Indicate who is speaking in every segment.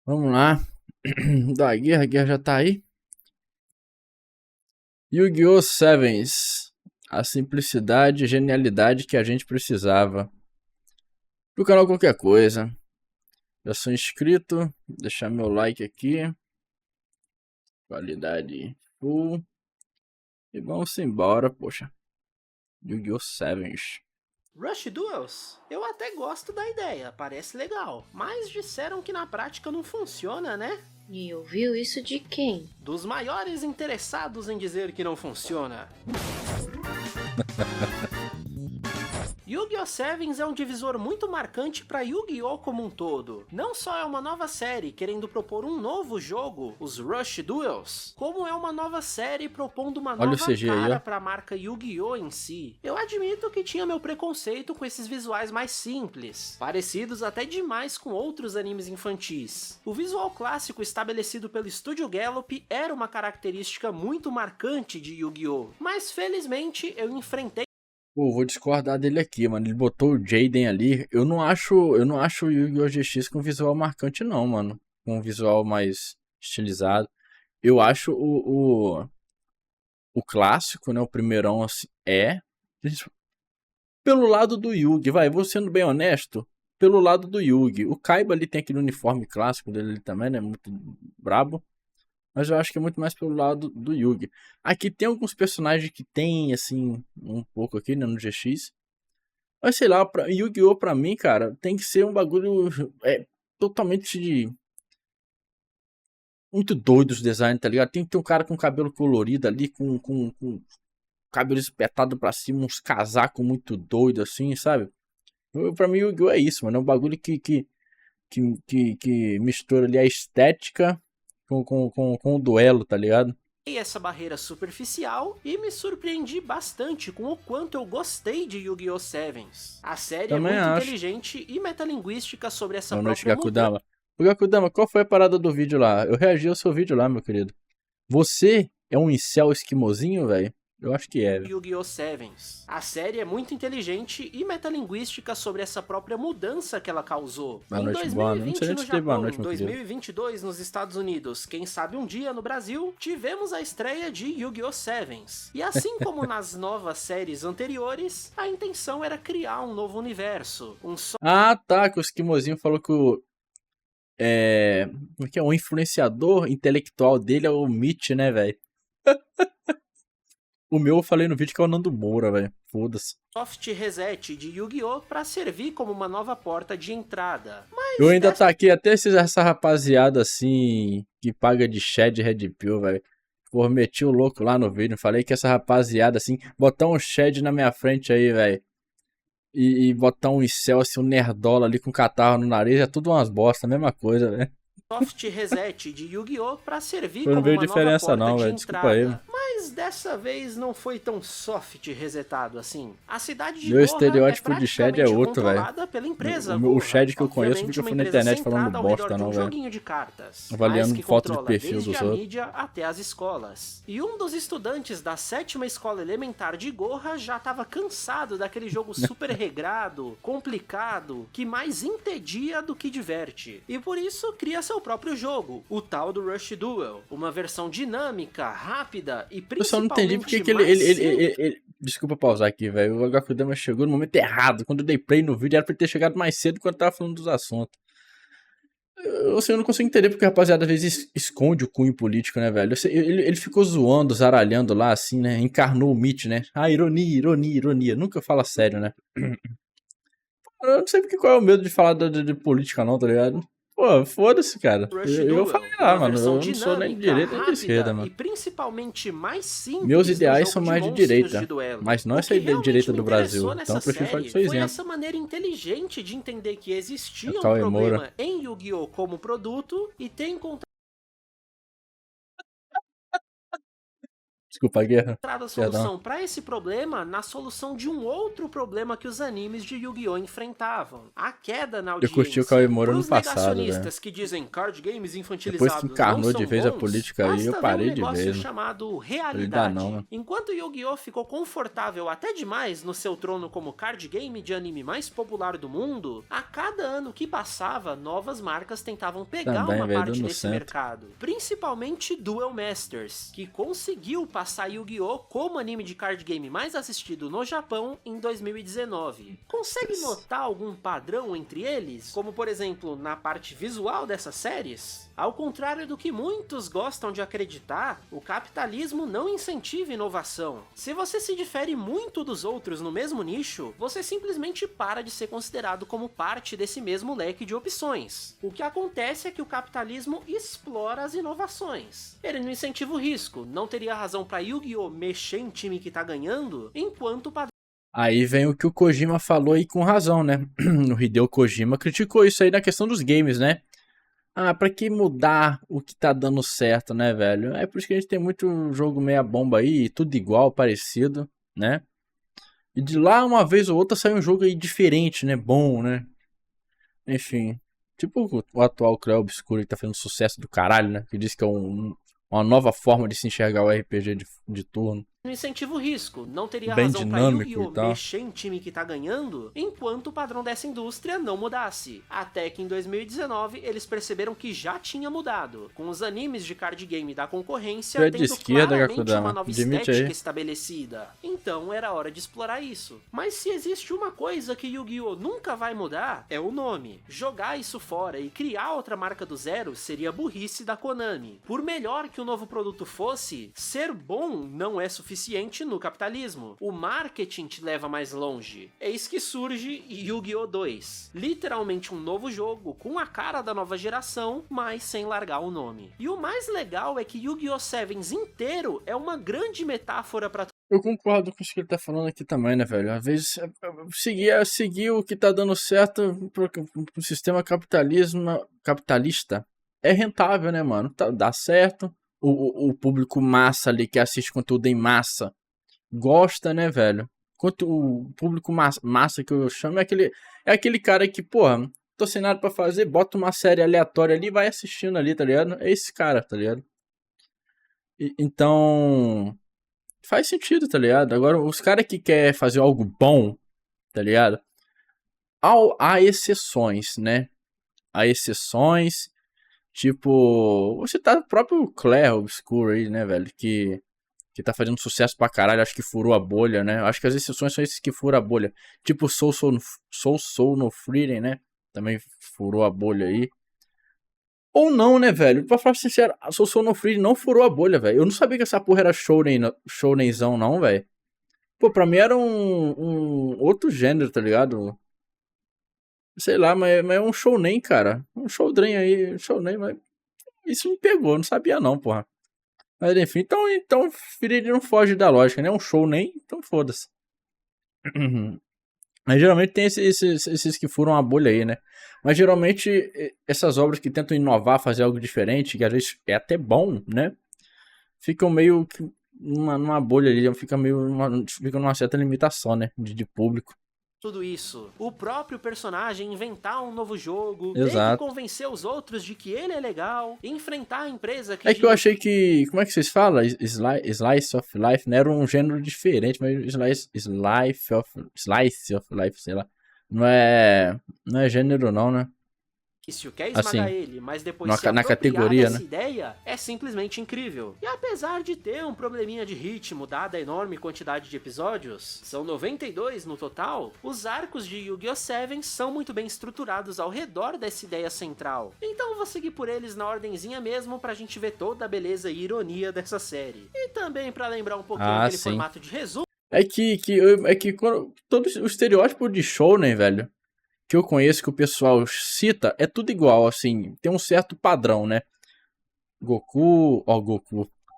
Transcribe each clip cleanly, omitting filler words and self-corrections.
Speaker 1: Vamos lá. Da guerra, a guerra já tá aí. Yu-Gi-Oh! Sevens. A simplicidade e genialidade que a gente precisava. Pro canal qualquer coisa. Já sou inscrito. Deixar meu like aqui. Qualidade full. E vamos embora, poxa. Yu-Gi-Oh! Sevens.
Speaker 2: Rush Duels? Eu até gosto da ideia, parece legal. Mas disseram que na prática não funciona, né?
Speaker 3: E ouviu isso de quem?
Speaker 2: Dos maiores interessados em dizer que não funciona. Yu-Gi-Oh! Sevens é um divisor muito marcante para Yu-Gi-Oh! Como um todo. Não só é uma nova série querendo propor um novo jogo, os Rush Duels, como é uma nova série propondo uma
Speaker 1: Olha o
Speaker 2: nova
Speaker 1: CG aí,
Speaker 2: cara
Speaker 1: ó.
Speaker 2: para a marca Yu-Gi-Oh! Em si. Eu admito que tinha meu preconceito com esses visuais mais simples, parecidos até demais com outros animes infantis. O visual clássico estabelecido pelo Estúdio Gallop era uma característica muito marcante de Yu-Gi-Oh! Mas felizmente eu enfrentei.
Speaker 1: Pô, vou discordar dele aqui, mano. Ele botou o Jaden ali. Eu não acho o Yu-Gi-Oh! GX com visual marcante, não, mano. Com um visual mais estilizado. Eu acho o clássico, né? O primeirão, assim, é. Pelo lado do Yugi, vai, vou sendo bem honesto. Pelo lado do Yugi. O Kaiba ali tem aquele uniforme clássico dele ali também, né? Muito brabo. Mas eu acho que é muito mais pelo lado do Yugi. Aqui tem alguns personagens que tem, assim, um pouco aqui, né? No GX. Mas sei lá, Yu-Gi-Oh! Pra mim, cara, tem que ser um bagulho totalmente muito doido os designs, tá ligado? Tem que ter um cara com cabelo colorido ali, com cabelo espetado pra cima, uns casacos muito doidos assim, sabe? Pra mim, Yu-Gi-Oh! É isso, mano. É um bagulho que mistura ali a estética com o duelo, tá ligado?
Speaker 2: Essa barreira superficial e me surpreendi bastante com o quanto eu gostei de Yu-Gi-Oh! Sevens. A série é
Speaker 1: Também
Speaker 2: muito
Speaker 1: acho.
Speaker 2: inteligente e metalinguística sobre essa
Speaker 1: Boa noite,
Speaker 2: própria mudança.
Speaker 1: Gakudama. Ô, Gakudama, qual foi a parada do vídeo lá? Eu reagi ao seu vídeo lá, meu querido. Você é um incel esquimosinho, velho? Eu acho que é, velho.
Speaker 2: Yu-Gi-Oh! Sevens. A série é muito inteligente e metalinguística sobre essa própria mudança que ela causou.
Speaker 1: Boa
Speaker 2: Em
Speaker 1: noite, boa noite. Não sei
Speaker 2: 2020
Speaker 1: nem
Speaker 2: no
Speaker 1: se teve boa
Speaker 2: Japão,
Speaker 1: noite,
Speaker 2: em
Speaker 1: meu querido.
Speaker 2: 2022 nos Estados Unidos, quem sabe um dia no Brasil, tivemos a estreia de Yu-Gi-Oh! Sevens. E assim como nas novas séries anteriores, a intenção era criar um novo universo, um
Speaker 1: Ah, tá, que o esquimosinho falou que como é que é? O influenciador intelectual dele é o Mitch, né, velho? O meu eu falei no vídeo que é o Nando Moura, velho. Foda-se.
Speaker 2: soft reset de Yu-Gi-Oh! Para servir como uma nova porta de entrada.
Speaker 1: Eu
Speaker 2: Mas
Speaker 1: ainda
Speaker 2: dessa
Speaker 1: taquei até essa rapaziada assim que paga de Shed Red Pill, velho. Pô, meti o louco lá no vídeo. Falei que essa rapaziada assim, botar um Shed na minha frente aí, velho. E botar um incel assim, um nerdola ali com catarro no nariz, é tudo umas bosta, a mesma coisa, velho.
Speaker 2: soft reset de Yu-Gi-Oh! Para servir
Speaker 1: Eu não
Speaker 2: como
Speaker 1: vejo
Speaker 2: uma nova
Speaker 1: diferença
Speaker 2: porta
Speaker 1: não,
Speaker 2: de
Speaker 1: velho. Desculpa aí.
Speaker 2: entrada. Mas dessa vez não foi tão soft resetado assim. A cidade de
Speaker 1: Meu
Speaker 2: Goha é
Speaker 1: estereótipo de Shed é
Speaker 2: praticamente
Speaker 1: outro, velho.
Speaker 2: controlada pela empresa
Speaker 1: O
Speaker 2: Goha,
Speaker 1: Shed que eu conheço
Speaker 2: obviamente
Speaker 1: fica
Speaker 2: uma
Speaker 1: na
Speaker 2: empresa
Speaker 1: internet falando
Speaker 2: centrada ao redor
Speaker 1: bosta,
Speaker 2: de
Speaker 1: não,
Speaker 2: um
Speaker 1: velho.
Speaker 2: joguinho de cartas, mas
Speaker 1: Avaliando
Speaker 2: que
Speaker 1: foto de
Speaker 2: controla
Speaker 1: perfil
Speaker 2: desde
Speaker 1: dos
Speaker 2: a
Speaker 1: outros.
Speaker 2: mídia até as escolas. E um dos estudantes da 7ª escola elementar de Goha já estava cansado daquele jogo super regrado, complicado, que mais entedia do que diverte. E por isso cria seu próprio jogo, o tal do Rush Duel, uma versão dinâmica, rápida e
Speaker 1: Eu só não entendi porque
Speaker 2: principalmente
Speaker 1: que
Speaker 2: mais simples.
Speaker 1: Desculpa pausar aqui, velho. O Gakudama chegou no momento errado. Quando eu dei play no vídeo, era pra ele ter chegado mais cedo quando eu tava falando dos assuntos. Eu não consigo entender porque a rapaziada às vezes esconde o cunho político, né, velho? Ele ficou zoando, zaralhando lá, assim, né? Encarnou o Mitch, né? Ah, ironia, ironia, ironia. Nunca fala sério, né? Eu não sei porque qual é o medo de falar de política, não, tá ligado? Pô, foda-se, cara.
Speaker 2: Rush
Speaker 1: Eu falei
Speaker 2: Duel,
Speaker 1: lá,
Speaker 2: uma
Speaker 1: mano.
Speaker 2: versão
Speaker 1: Eu não sou nem de
Speaker 2: dinâmica,
Speaker 1: direita nem de esquerda,
Speaker 2: rápida e
Speaker 1: mano.
Speaker 2: principalmente mais
Speaker 1: Meus
Speaker 2: simples do
Speaker 1: ideais
Speaker 2: jogo
Speaker 1: são
Speaker 2: de
Speaker 1: mais de
Speaker 2: monstros de
Speaker 1: direita.
Speaker 2: duelo.
Speaker 1: Mas não
Speaker 2: O
Speaker 1: essa
Speaker 2: que realmente
Speaker 1: direita
Speaker 2: me
Speaker 1: do Brasil.
Speaker 2: interessou
Speaker 1: Então
Speaker 2: nessa
Speaker 1: eu prefiro falar que
Speaker 2: série
Speaker 1: sou
Speaker 2: foi
Speaker 1: isento.
Speaker 2: essa maneira inteligente de entender que
Speaker 1: É o
Speaker 2: existia um
Speaker 1: Cauê Moura.
Speaker 2: problema em Yu-Gi-Oh! Como produto e ter encontrado
Speaker 1: Desculpa, a guerra.
Speaker 2: A solução para esse problema na solução de um outro problema que os animes de Yu-Gi-Oh! Enfrentavam: a queda na
Speaker 1: Eu curti o
Speaker 2: audiência.
Speaker 1: Kawemura no
Speaker 2: Pros
Speaker 1: passado, velho.
Speaker 2: negacionistas que dizem card games
Speaker 1: Depois
Speaker 2: infantilizados
Speaker 1: que encarnou
Speaker 2: não são
Speaker 1: de vez a
Speaker 2: bons,
Speaker 1: política aí, eu
Speaker 2: basta
Speaker 1: parei
Speaker 2: ver um
Speaker 1: de
Speaker 2: negócio
Speaker 1: ver. Né?
Speaker 2: chamado
Speaker 1: Falei, dá
Speaker 2: realidade.
Speaker 1: não, né?
Speaker 2: Enquanto Yu-Gi-Oh! Ficou confortável até demais no seu trono como card game de anime mais popular do mundo, a cada ano que passava, novas marcas tentavam pegar
Speaker 1: Também,
Speaker 2: uma
Speaker 1: velho,
Speaker 2: parte
Speaker 1: no
Speaker 2: desse
Speaker 1: centro.
Speaker 2: mercado. Principalmente Duel Masters, que conseguiu passar Yu-Gi-Oh! Como anime de card game mais assistido no Japão em 2019. Consegue notar algum padrão entre eles? Como, por exemplo, na parte visual dessas séries? Ao contrário do que muitos gostam de acreditar, o capitalismo não incentiva inovação. Se você se difere muito dos outros no mesmo nicho, você simplesmente para de ser considerado como parte desse mesmo leque de opções. O que acontece é que o capitalismo explora as inovações. Ele não incentiva o risco, não teria razão para Yu-Gi-Oh! Mexer em time que tá ganhando, enquanto o padrão.
Speaker 1: Aí vem o que o Kojima falou aí com razão, né? O Hideo Kojima criticou isso aí na questão dos games, né? Ah, pra que mudar o que tá dando certo, né, velho? É por isso que a gente tem muito jogo meia bomba aí, tudo igual, parecido, né? E de lá, uma vez ou outra, sai um jogo aí diferente, né? Bom, né? Enfim. Tipo o atual Cleo Obscuro que tá fazendo sucesso do caralho, né? Que diz que é uma nova forma de se enxergar o RPG de turno.
Speaker 2: Não incentiva o risco, não teria
Speaker 1: Bem
Speaker 2: razão para
Speaker 1: dinâmico
Speaker 2: Yu-Gi-Oh!
Speaker 1: e tal.
Speaker 2: Mexer em time que tá ganhando, enquanto o padrão dessa indústria não mudasse. Até que em 2019 eles perceberam que já tinha mudado, com os animes de card game da concorrência
Speaker 1: Tu é de
Speaker 2: tendo
Speaker 1: esquerda,
Speaker 2: claramente
Speaker 1: Gakudama.
Speaker 2: uma nova
Speaker 1: Admite
Speaker 2: estética
Speaker 1: aí.
Speaker 2: estabelecida. Então era hora de explorar isso. Mas se existe uma coisa que Yu-Gi-Oh! Nunca vai mudar, é o nome. Jogar isso fora e criar outra marca do zero seria burrice da Konami. Por melhor que o novo produto fosse, ser bom não é suficiente no capitalismo. O marketing te leva mais longe. Eis que surge Yu-Gi-Oh! 2. Literalmente um novo jogo com a cara da nova geração, mas sem largar o nome. E o mais legal é que Yu-Gi-Oh! Sevens inteiro é uma grande metáfora para
Speaker 1: Eu concordo com isso que ele tá falando aqui também, né, velho? Às vezes, seguir o que tá dando certo pro sistema capitalista é rentável, né, mano? Dá certo. O público massa ali que assiste conteúdo em massa gosta, né, velho? Quanto o público massa que eu chamo é aquele cara que, porra, tô sem nada pra fazer, bota uma série aleatória ali e vai assistindo ali, tá ligado? É esse cara, tá ligado? Então, faz sentido, tá ligado? Agora, os caras que quer fazer algo bom, tá ligado? Há exceções, né? Há exceções, tipo, você tá o próprio Claire Obscure aí, né, velho? Que tá fazendo sucesso pra caralho, acho que furou a bolha, né? Acho que as exceções são esses que furam a bolha. Tipo Soul no Freedom, né? Também furou a bolha aí. Ou não, né, velho? Pra falar sincero, a Soul no Freedom não furou a bolha, velho. Eu não sabia que essa porra era shounenzão, não, velho. Pô, pra mim era um outro gênero, tá ligado? Sei lá, mas é um shounen, cara. Um shounen aí, shounen, mas isso me pegou, não sabia não, porra. Mas enfim, então Frieren não foge da lógica, né? É um shounen, então foda-se. Mas geralmente tem esses que furam a bolha aí, né? Mas geralmente essas obras que tentam inovar, fazer algo diferente, que às vezes é até bom, né? Ficam meio que numa bolha ali, fica numa certa limitação, né? De público.
Speaker 2: tudo isso. O próprio personagem inventar um novo jogo, ter que
Speaker 1: Exato.
Speaker 2: convencer os outros de que ele é legal, enfrentar a empresa que...
Speaker 1: É que eu achei que. Como é que vocês falam? Slice of Life, né? Era um gênero diferente, mas Slice of Life, sei lá. Não é gênero, não, né?
Speaker 2: Isso quer esmagar
Speaker 1: Assim,
Speaker 2: ele, mas depois
Speaker 1: na
Speaker 2: se apropriar
Speaker 1: categoria,
Speaker 2: dessa
Speaker 1: né?
Speaker 2: ideia é simplesmente incrível. E apesar de ter um probleminha de ritmo, dada a enorme quantidade de episódios, são 92 no total, os arcos de Yu-Gi-Oh! 7 são muito bem estruturados ao redor dessa ideia central. Então vou seguir por eles na ordenzinha mesmo pra gente ver toda a beleza e ironia dessa série. E também pra lembrar um pouquinho aquele
Speaker 1: sim.
Speaker 2: formato de resumo.
Speaker 1: É que todo o estereótipo de shounen, velho, que eu conheço que o pessoal cita, é tudo igual, assim, tem um certo padrão, né? Goku,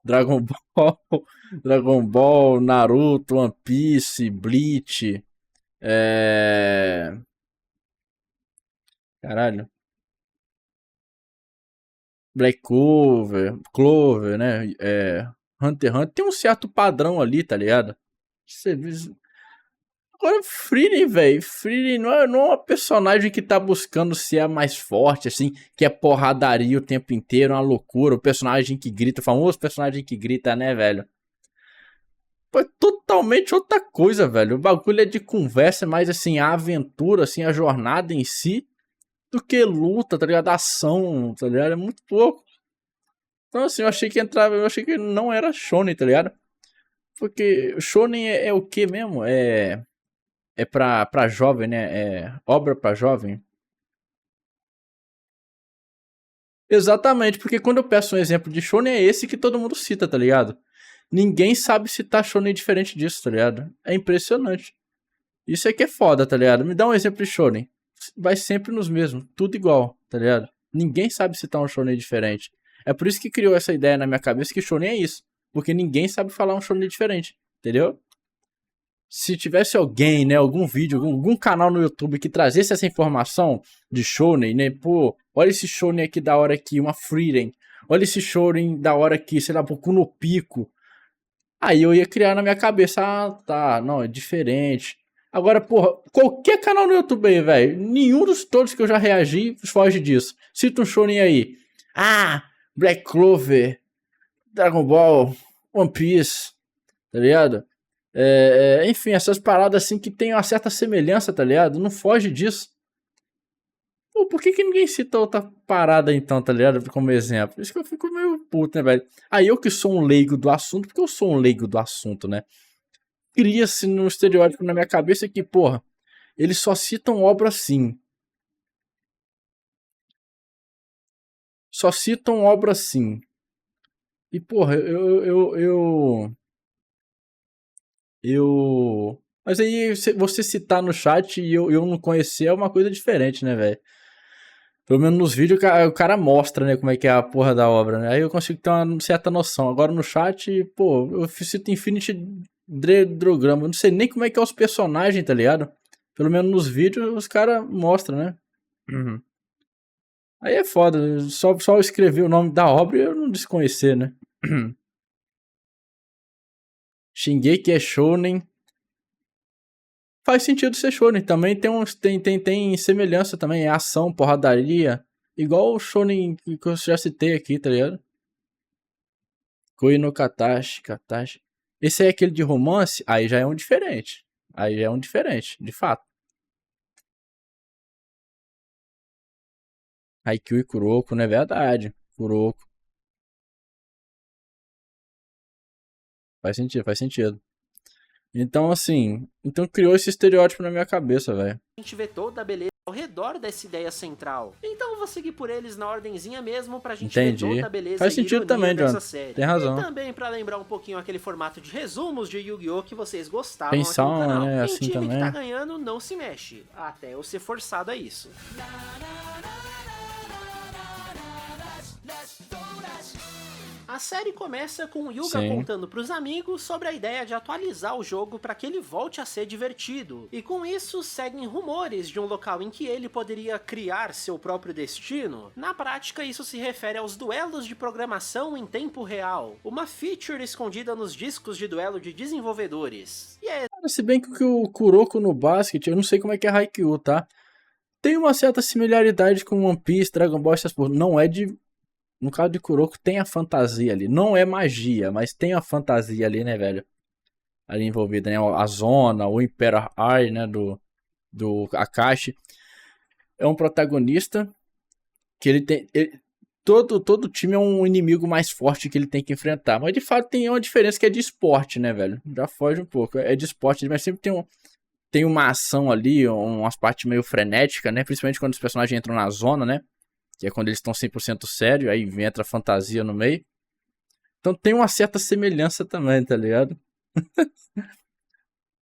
Speaker 1: Dragon Ball, Dragon Ball, Naruto, One Piece, Bleach, caralho, Black Clover, né? Hunter x Hunter tem um certo padrão ali, tá ligado? Você vê... Agora, Frieren, velho. Frieren não é uma personagem que tá buscando ser a mais forte, assim, que é porradaria o tempo inteiro, uma loucura. O personagem que grita, o famoso personagem que grita, né, velho? Pô, é totalmente outra coisa, velho. O bagulho é de conversa, mais assim, a aventura, assim, a jornada em si, do que luta, tá ligado? Ação, tá ligado? É muito pouco. Então, assim, eu achei que não era shonen, tá ligado? Porque shonen é o que mesmo? É pra jovem, né? É obra pra jovem. Exatamente, porque quando eu peço um exemplo de shonen é esse que todo mundo cita, tá ligado? Ninguém sabe citar shonen diferente disso, tá ligado? É impressionante. Isso é que é foda, tá ligado? Me dá um exemplo de shonen. Vai sempre nos mesmos, tudo igual, tá ligado? Ninguém sabe citar um shonen diferente. É por isso que criou essa ideia na minha cabeça que shonen é isso. Porque ninguém sabe falar um shonen diferente, entendeu? Se tivesse alguém, né, algum vídeo, algum canal no YouTube que trazesse essa informação de shonen, né, pô, olha esse shonen aqui da hora aqui, uma Frieren, olha esse shonen da hora aqui, sei lá, Boku no Pico, aí eu ia criar na minha cabeça, ah, tá, não, é diferente. Agora, porra, qualquer canal no YouTube aí, velho, nenhum dos todos que eu já reagi foge disso. Cita um shonen aí. Ah, Black Clover, Dragon Ball, One Piece, tá ligado? Enfim, essas paradas assim que tem uma certa semelhança, tá ligado? Não foge disso. Pô, por que ninguém cita outra parada então, tá ligado? Como exemplo. Isso que eu fico meio puto, né, velho? Aí eu que sou um leigo do assunto, porque eu sou um leigo do assunto, né? Cria-se no estereótipo na minha cabeça que, porra, eles só citam obra assim. Só citam obra assim. E, porra, Mas aí você citar no chat e eu não conhecer é uma coisa diferente, né, velho? Pelo menos nos vídeos o cara mostra, né, como é que é a porra da obra, né? Aí eu consigo ter uma certa noção. Agora no chat, pô, eu cito Infinity Drograma. Eu não sei nem como é que é os personagens, tá ligado? Pelo menos nos vídeos os caras mostram, né? Uhum. Aí é foda. Só eu escrever o nome da obra e eu não desconhecer, né? Shingeki é Shonen. Faz sentido ser shonen. Também tem semelhança também. É ação, porradaria. Igual o shonen que eu já citei aqui, tá ligado? Koi no Katashi. Esse aí é aquele de romance? Aí já é um diferente. Aí já é um diferente, de fato. Haikyuu e Kuroko, não é verdade. Kuroko. Faz sentido, faz sentido. Então, assim... Então criou esse estereótipo na minha cabeça, velho.
Speaker 2: A gente vê toda a beleza ao redor dessa ideia central. Então eu vou seguir por eles na ordenzinha mesmo pra gente ver toda a beleza
Speaker 1: Faz sentido também,
Speaker 2: dessa
Speaker 1: John.
Speaker 2: série.
Speaker 1: Tem razão.
Speaker 2: E também pra lembrar um pouquinho aquele formato de resumos de Yu-Gi-Oh! Que vocês gostavam
Speaker 1: Pensar,
Speaker 2: aqui no canal.
Speaker 1: né,
Speaker 2: Quem
Speaker 1: assim
Speaker 2: time
Speaker 1: também.
Speaker 2: que tá ganhando não se mexe, até eu ser forçado a isso. A série começa com o Yuga contando pros amigos sobre a ideia de atualizar o jogo para que ele volte a ser divertido. E com isso seguem rumores de um local em que ele poderia criar seu próprio destino. Na prática, isso se refere aos duelos de programação em tempo real, uma feature escondida nos discos de duelo de desenvolvedores. E é...
Speaker 1: Se bem que o Kuroko no basquete, eu não sei como é que é Haikyuu, tá? Tem uma certa similaridade com One Piece, Dragon Ball, essas porra. Não é de... No caso de Kuroko tem a fantasia ali. Não é magia, mas tem a fantasia ali, né, velho? Ali envolvida, né? A Zona, o Imperial Eye, né? Do Akashi. É um protagonista que ele tem... Todo time é um inimigo mais forte que ele tem que enfrentar. Mas de fato tem uma diferença que é de esporte, né, velho? Já foge um pouco. É de esporte, mas sempre tem uma ação ali, umas partes meio frenéticas, né? Principalmente quando os personagens entram na zona, né? Que é quando eles estão 100% sério, aí entra a fantasia no meio. Então tem uma certa semelhança também, tá ligado?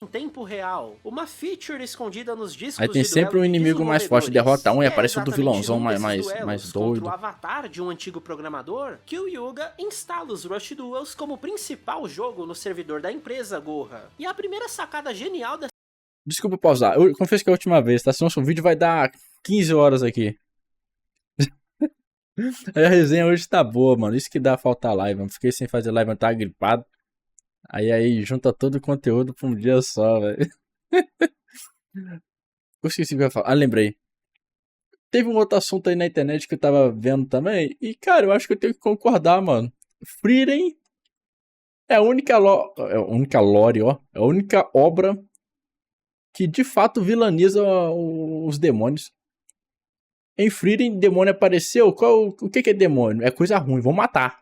Speaker 2: em tempo real, uma feature escondida nos discos
Speaker 1: aí tem
Speaker 2: de
Speaker 1: sempre um inimigo mais forte, derrota um e aparece o do vilãozão mais doido.
Speaker 2: O avatar de um antigo programador, que o Yuga instala os Rush Duels como principal jogo no servidor da empresa Goha. E a primeira sacada genial dessa...
Speaker 1: Desculpa pausar, eu confesso que é a última vez, tá? Senão o vídeo vai dar 15 horas aqui. A resenha hoje tá boa, mano. Isso que dá faltar live, mano. Fiquei sem fazer live, eu tava gripado. Aí junta todo o conteúdo pra um dia só, velho. Eu esqueci o que eu ia falar. Ah, lembrei. Teve um outro assunto aí na internet que eu tava vendo também. E, cara, eu acho que eu tenho que concordar, mano. Frieren é a única, é a única lore, ó. É a única obra que de fato vilaniza os demônios. Em Frieren, demônio apareceu. O que é demônio? É coisa ruim, vão matar.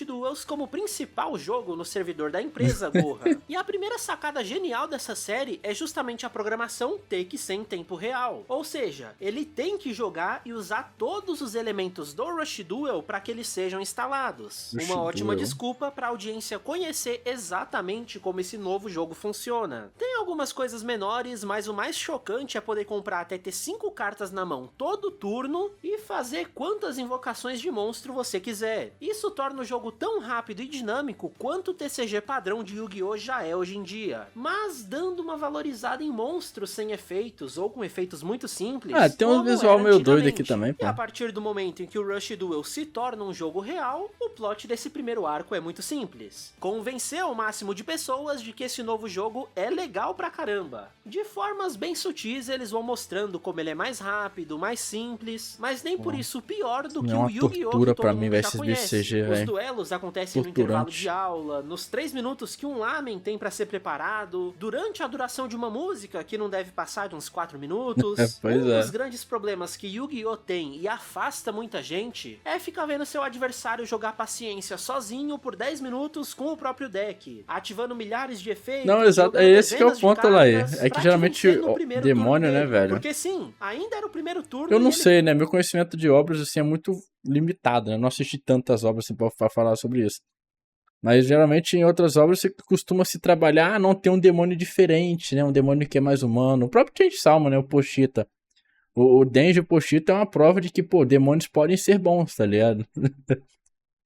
Speaker 2: Duels como principal jogo no servidor da empresa Gorra. E a primeira sacada genial dessa série é justamente a programação ter que ser em tempo real. Ou seja, ele tem que jogar e usar todos os elementos do Rush Duel para que eles sejam instalados. Uma ótima desculpa para a audiência conhecer exatamente como esse novo jogo funciona. Tem algumas coisas menores, mas o mais chocante é poder comprar até ter 5 cartas na mão todo turno e fazer quantas invocações de monstro você quiser. Isso torna o jogo tão rápido e dinâmico quanto o TCG padrão de Yu-Gi-Oh! Já é hoje em dia, mas dando uma valorizada em monstros sem efeitos ou com efeitos muito simples.
Speaker 1: Tem um visual meio doido aqui também, pô.
Speaker 2: E a partir do momento em que o Rush Duel se torna um jogo real, o plot desse primeiro arco é muito simples. Convencer ao máximo de pessoas de que esse novo jogo é legal pra caramba. De formas bem sutis, eles vão mostrando como ele é mais rápido, mais simples, mas nem por isso pior do que o Yu-Gi-Oh! Que todo mundo já conhece. Os duelos acontecem no intervalo de aula, nos 3 minutos que um lamen tem pra ser preparado, durante a duração de uma música que não deve passar de uns 4 minutos. Dos grandes problemas que Yu-Gi-Oh! Tem e afasta muita gente é ficar vendo seu adversário jogar paciência sozinho por 10 minutos com o próprio deck, ativando milhares de efeitos.
Speaker 1: Não, exato, é esse que é o ponto lá aí. É que geralmente o demônio, né, velho?
Speaker 2: Porque sim, ainda era o primeiro turno.
Speaker 1: Eu não sei, né? Meu conhecimento de obras assim é muito limitado, né? Eu não assisti tantas obras assim pra falar sobre isso. Mas geralmente em outras obras você costuma se trabalhar, não ter um demônio diferente, né? Um demônio que é mais humano. O próprio Change Salma, né? O Pochita. O Denji e o Pochita é uma prova de que, pô, demônios podem ser bons, tá ligado?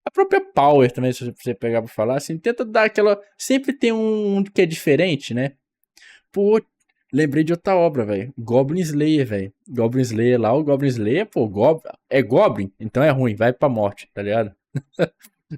Speaker 1: A própria Power também, se você pegar pra falar, assim, tenta dar aquela... Sempre tem um que é diferente, né? Pô, lembrei de outra obra, velho. Goblin Slayer, velho. Goblin Slayer lá, o Goblin Slayer, pô, é Goblin, então é ruim, vai pra morte, tá ligado?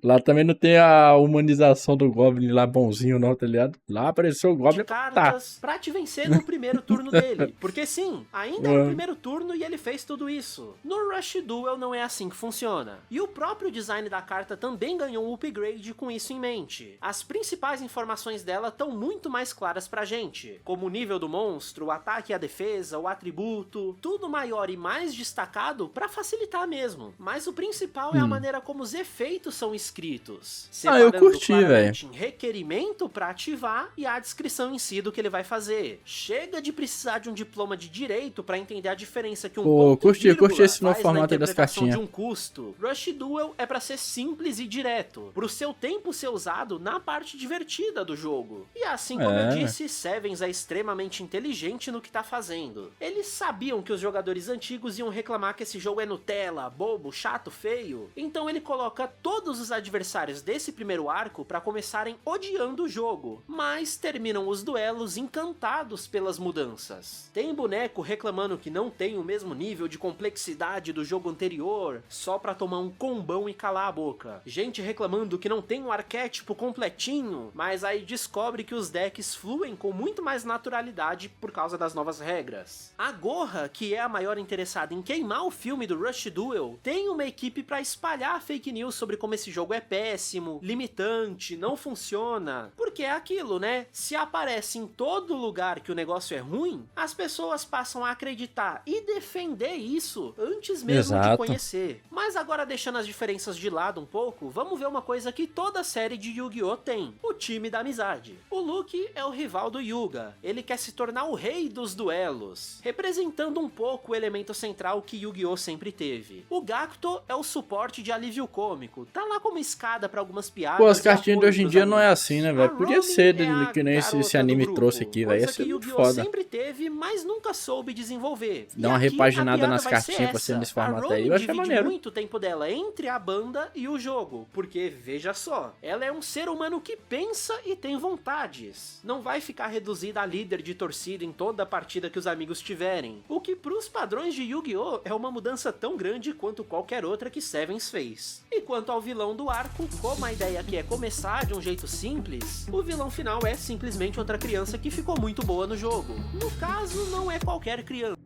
Speaker 1: Lá também não tem a humanização do Goblin lá bonzinho não, tá ligado? Lá apareceu o Goblin,
Speaker 2: cartas pra te vencer no primeiro turno dele. Porque sim, ainda é o primeiro turno e ele fez tudo isso. No Rush Duel não é assim que funciona. E o próprio design da carta também ganhou um upgrade com isso em mente. As principais informações dela estão muito mais claras pra gente, como o nível do monstro, o ataque e a defesa, o atributo, tudo maior e mais destacado pra facilitar mesmo. Mas o principal é a maneira como os efeitos são escritos.
Speaker 1: Eu curti, velho.
Speaker 2: Requerimento pra ativar e a descrição em si do que ele vai fazer. Chega de precisar de um diploma de direito pra entender a diferença que um ponto e vírgula
Speaker 1: curti esse novo
Speaker 2: faz
Speaker 1: formato
Speaker 2: na
Speaker 1: das cartinhas.
Speaker 2: de um custo. Rush Duel é pra ser simples e direto, pro seu tempo ser usado na parte divertida do jogo. E assim como eu disse, Sevens é extremamente inteligente no que tá fazendo. Eles sabiam que os jogadores antigos iam reclamar que esse jogo é Nutella, bobo, chato, feio. Então ele coloca todos os adversários desse primeiro arco para começarem odiando o jogo, mas terminam os duelos encantados pelas mudanças. Tem boneco reclamando que não tem o mesmo nível de complexidade do jogo anterior, só pra tomar um combão e calar a boca. Gente reclamando que não tem um arquétipo completinho, mas aí descobre que os decks fluem com muito mais naturalidade por causa das novas regras. A Gorra, que é a maior interessada em queimar o filme do Rush Duel, tem uma equipe para espalhar fake news sobre como esse jogo é péssimo, limitante, não funciona. Porque é aquilo, né? Se aparece em todo lugar que o negócio é ruim, as pessoas passam a acreditar e defender isso antes mesmo de conhecer. Mas agora, deixando as diferenças de lado um pouco, vamos ver uma coisa que toda série de Yu-Gi-Oh! Tem: o time da amizade. O Luke é o rival do Yuga. Ele quer se tornar o rei dos duelos, representando um pouco o elemento central que Yu-Gi-Oh! Sempre teve. O Gakuto é o suporte de alívio cômico, tá lá como escada pra algumas piadas.
Speaker 1: Pô, as cartinhas de hoje em dia não é assim, né, velho? Podia ser que nem esse anime trouxe aqui, velho. Ia ser muito foda.
Speaker 2: Sempre teve, mas nunca soube desenvolver.
Speaker 1: Dá uma repaginada nas cartinhas pra ser nesse formato aí. Eu achei maneiro.
Speaker 2: tempo dela entre a banda e o jogo, porque, veja só, ela é um ser humano que pensa e tem vontades. Não vai ficar reduzida a líder de torcida em toda a partida que os amigos tiverem, o que pros padrões de Yu-Gi-Oh! É uma mudança tão grande quanto qualquer outra que Sevens fez. E quanto ao vilão do arco, como a ideia aqui é começar de um jeito simples, o vilão final é simplesmente outra criança que ficou muito boa no jogo. No caso, não é qualquer criança.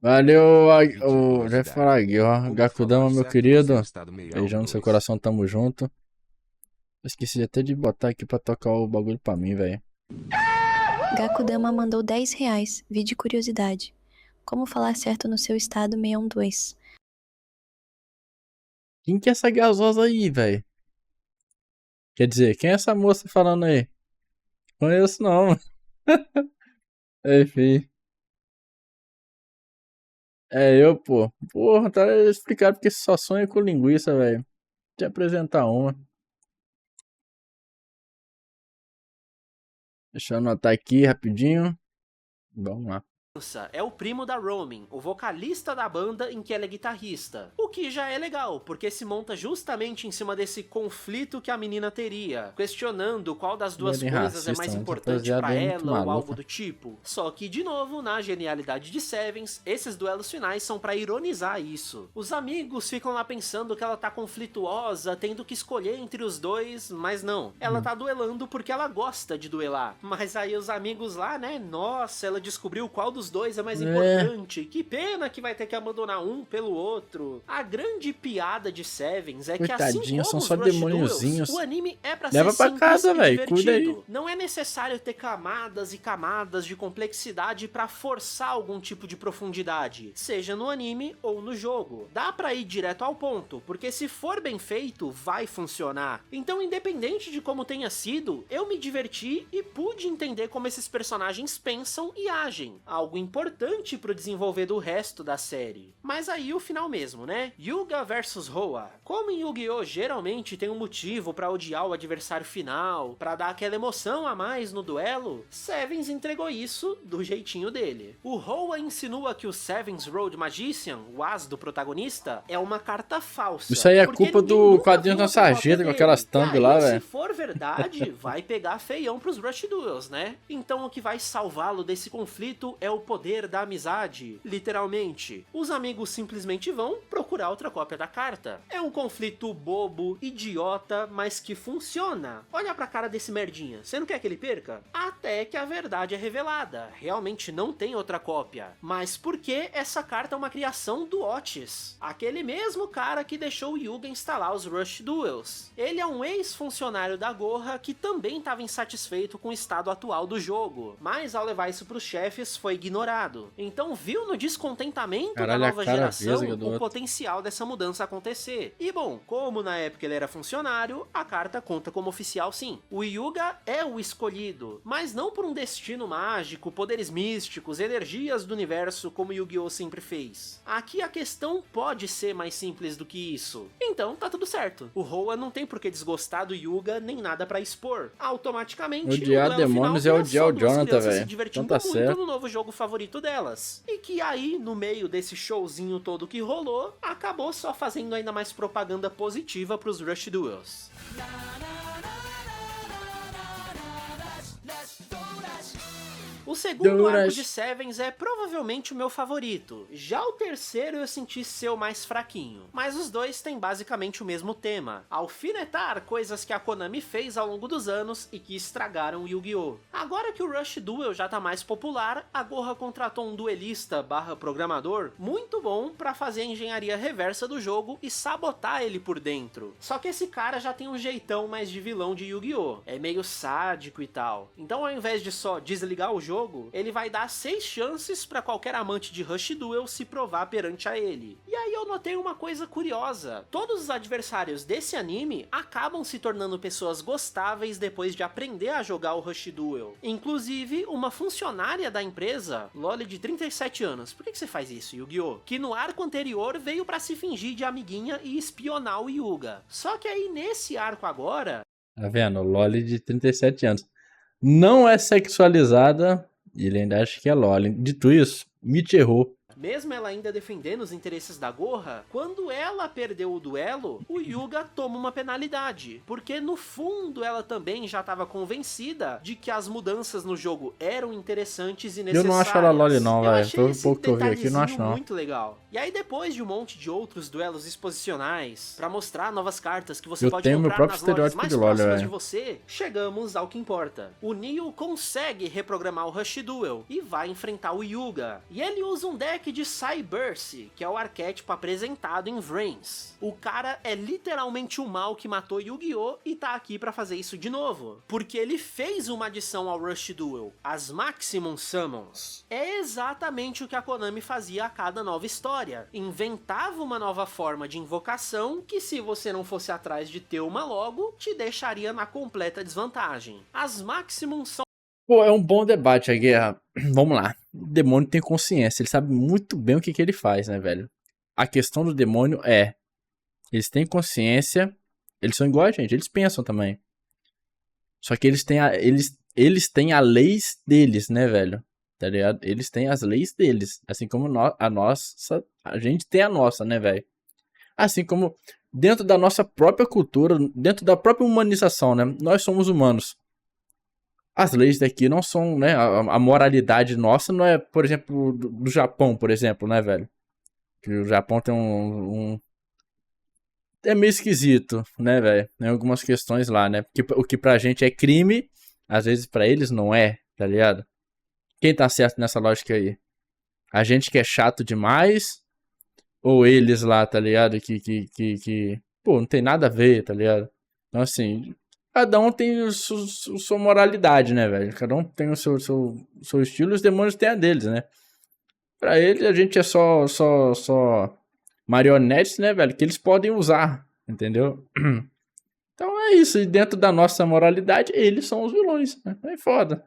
Speaker 1: Valeu, já ia falar aqui, ó. Gakudama, meu querido. Beijão no seu coração, tamo junto. Esqueci até de botar aqui pra tocar o bagulho pra mim, velho.
Speaker 4: Gakudama mandou R$10. Vi de curiosidade. Como falar certo no seu estado 612?
Speaker 1: Quem que é essa gasosa aí, velho? Quer dizer, quem é essa moça falando aí? Conheço não. Enfim. É eu, pô. Porra, tá explicado porque só sonha com linguiça, velho. Te apresentar uma. Deixa eu anotar aqui rapidinho. Vamos lá.
Speaker 2: É o primo da Romin, o vocalista da banda em que ela é guitarrista. O que já é legal, porque se monta justamente em cima desse conflito que a menina teria, questionando qual das duas coisas é mais importante pra ela ou algo do tipo. Só que, de novo, na genialidade de Sevens, esses duelos finais são pra ironizar isso. Os amigos ficam lá pensando que ela tá conflituosa, tendo que escolher entre os dois, mas não. Ela tá duelando porque ela gosta de duelar. Mas aí os amigos lá, né, nossa, ela descobriu qual dos dois é mais importante. Que pena que vai ter que abandonar um pelo outro. A grande piada de Sevens é que assim como
Speaker 1: são
Speaker 2: os
Speaker 1: só
Speaker 2: Rush
Speaker 1: demôniozinhos.
Speaker 2: Duels, o anime é pra
Speaker 1: Leva
Speaker 2: ser
Speaker 1: pra
Speaker 2: simples
Speaker 1: casa,
Speaker 2: e
Speaker 1: velho. Cuida aí.
Speaker 2: divertido. Não é necessário ter camadas e camadas de complexidade pra forçar algum tipo de profundidade, seja no anime ou no jogo. Dá pra ir direto ao ponto, porque se for bem feito, vai funcionar. Então, independente de como tenha sido, eu me diverti e pude entender como esses personagens pensam e agem. Algo importante pro desenvolver do resto da série. Mas aí o final mesmo, né? Yuga versus Hoa. Como em Yu-Gi-Oh! Geralmente tem um motivo pra odiar o adversário final, pra dar aquela emoção a mais no duelo, Sevens entregou isso do jeitinho dele. O Hoa insinua que o Sevens Road Magician, o as do protagonista, é uma carta falsa.
Speaker 1: Isso aí é culpa do quadrinho da Sarjeta com aquelas thumb lá,
Speaker 2: se
Speaker 1: velho.
Speaker 2: for verdade, vai pegar feião pros Rush Duels, né? Então o que vai salvá-lo desse conflito é o poder da amizade, literalmente. Os amigos simplesmente vão procurar outra cópia da carta. É um conflito bobo, idiota, mas que funciona. Olha pra cara desse merdinha, você não quer que ele perca? Até que a verdade é revelada, realmente não tem outra cópia. Mas por que essa carta é uma criação do Otis? Aquele mesmo cara que deixou o Yuga instalar os Rush Duels. Ele é um ex-funcionário da Goha que também estava insatisfeito com o estado atual do jogo, mas ao levar isso pros chefes foi ignorado. Então viu no descontentamento da nova geração o potencial dessa mudança acontecer. E bom, como na época ele era funcionário, a carta conta como oficial sim. O Yuga é o escolhido, mas não por um destino mágico, poderes místicos, energias do universo como Yu-Gi-Oh! Sempre fez. Aqui a questão pode ser mais simples do que isso. Então tá tudo certo. O Hoa não tem por que desgostar do Yuga nem nada pra expor. Automaticamente,
Speaker 1: odiar demônios é odiar o Jonathan, velho.
Speaker 2: Se divertindo
Speaker 1: então tá
Speaker 2: muito
Speaker 1: certo.
Speaker 2: no novo jogo favorito delas. E que aí, no meio desse showzinho todo que rolou, acabou só fazendo ainda mais propaganda positiva pros Rush Duels. O segundo arco de Sevens é provavelmente o meu favorito. Já o terceiro eu senti ser o mais fraquinho. Mas os dois têm basicamente o mesmo tema: alfinetar coisas que a Konami fez ao longo dos anos e que estragaram o Yu-Gi-Oh! Agora que o Rush Duel já tá mais popular, a Goha contratou um duelista / programador muito bom pra fazer a engenharia reversa do jogo e sabotar ele por dentro. Só que esse cara já tem um jeitão mais de vilão de Yu-Gi-Oh! É meio sádico e tal. Então ao invés de só desligar o jogo, ele vai dar 6 chances pra qualquer amante de Rush Duel se provar perante a ele. E aí eu notei uma coisa curiosa: todos os adversários desse anime acabam se tornando pessoas gostáveis depois de aprender a jogar o Rush Duel. Inclusive, uma funcionária da empresa, Loli de 37 anos, por que você faz isso, Yu-Gi-Oh? Que no arco anterior veio pra se fingir de amiguinha e espionar o Yuga. Só que aí nesse arco agora...
Speaker 1: Tá vendo? Loli de 37 anos. Não é sexualizada e ele ainda acha que é Loli. Dito isso, Mitch errou.
Speaker 2: mesmo ela ainda defendendo os interesses da Goha, quando ela perdeu o duelo, o Yuga toma uma penalidade, porque no fundo ela também já estava convencida de que as mudanças no jogo eram interessantes e necessárias.
Speaker 1: Eu não acho ela loli não, velho.
Speaker 2: Pelo
Speaker 1: pouco que eu vi aqui, não acho não.
Speaker 2: Muito legal. E aí depois de um monte de outros duelos exposicionais, pra mostrar novas cartas que você pode comprar nas lojas mais próximas de você, chegamos ao que importa. O Neo consegue reprogramar o Rush Duel e vai enfrentar o Yuga. E ele usa um deck de Cyburst, que é o arquétipo apresentado em Vrains. O cara é literalmente o mal que matou Yu-Gi-Oh! E tá aqui pra fazer isso de novo. Porque ele fez uma adição ao Rush Duel, as Maximum Summons. É exatamente o que a Konami fazia a cada nova história. Inventava uma nova forma de invocação que, se você não fosse atrás de ter uma logo, te deixaria na completa desvantagem. As Maximum são...
Speaker 1: Pô, é um bom debate a guerra. Vamos lá. O demônio tem consciência, ele sabe muito bem o que ele faz, né, velho? A questão do demônio é... Eles têm consciência, eles são iguais a gente, eles pensam também. Só que eles têm a leis deles, né, velho? Tá ligado? Eles têm as leis deles. Assim como a gente tem a nossa, né, velho? Assim como dentro da nossa própria cultura, dentro da própria humanização, né? Nós somos humanos. As leis daqui não são, né? A moralidade nossa não é, por exemplo, do Japão, por exemplo, né, velho? Que o Japão tem é meio esquisito, né, velho? Tem algumas questões lá, né? Porque o que pra gente é crime, às vezes pra eles não é, tá ligado? Quem tá certo nessa lógica aí? A gente que é chato demais? Ou eles lá, tá ligado? Que pô, não tem nada a ver, tá ligado? Então, assim, cada um tem sua moralidade, né, velho? Cada um tem o seu estilo e os demônios têm a deles, né? Pra eles, a gente é só marionetes, né, velho? Que eles podem usar, entendeu? Então é isso. E dentro da nossa moralidade, eles são os vilões, né? É foda.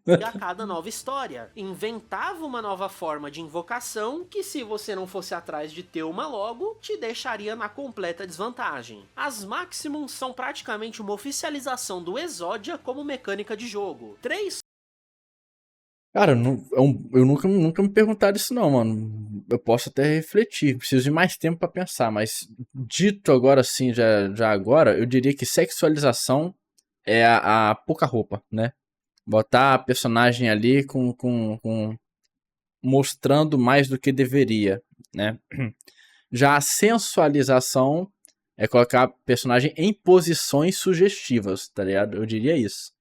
Speaker 2: A cada nova história. Inventava uma nova forma de invocação que, se você não fosse atrás de ter uma logo, te deixaria na completa desvantagem. As Maximum são praticamente uma oficialização do Exodia como mecânica de jogo. 3
Speaker 1: Cara, eu nunca me perguntaram isso não, mano. Eu posso até refletir, preciso de mais tempo pra pensar, mas dito agora assim, já agora, eu diria que sexualização é a pouca roupa, né? Botar a personagem ali mostrando mais do que deveria, né? Já a sensualização é colocar a personagem em posições sugestivas, tá ligado? Eu diria isso.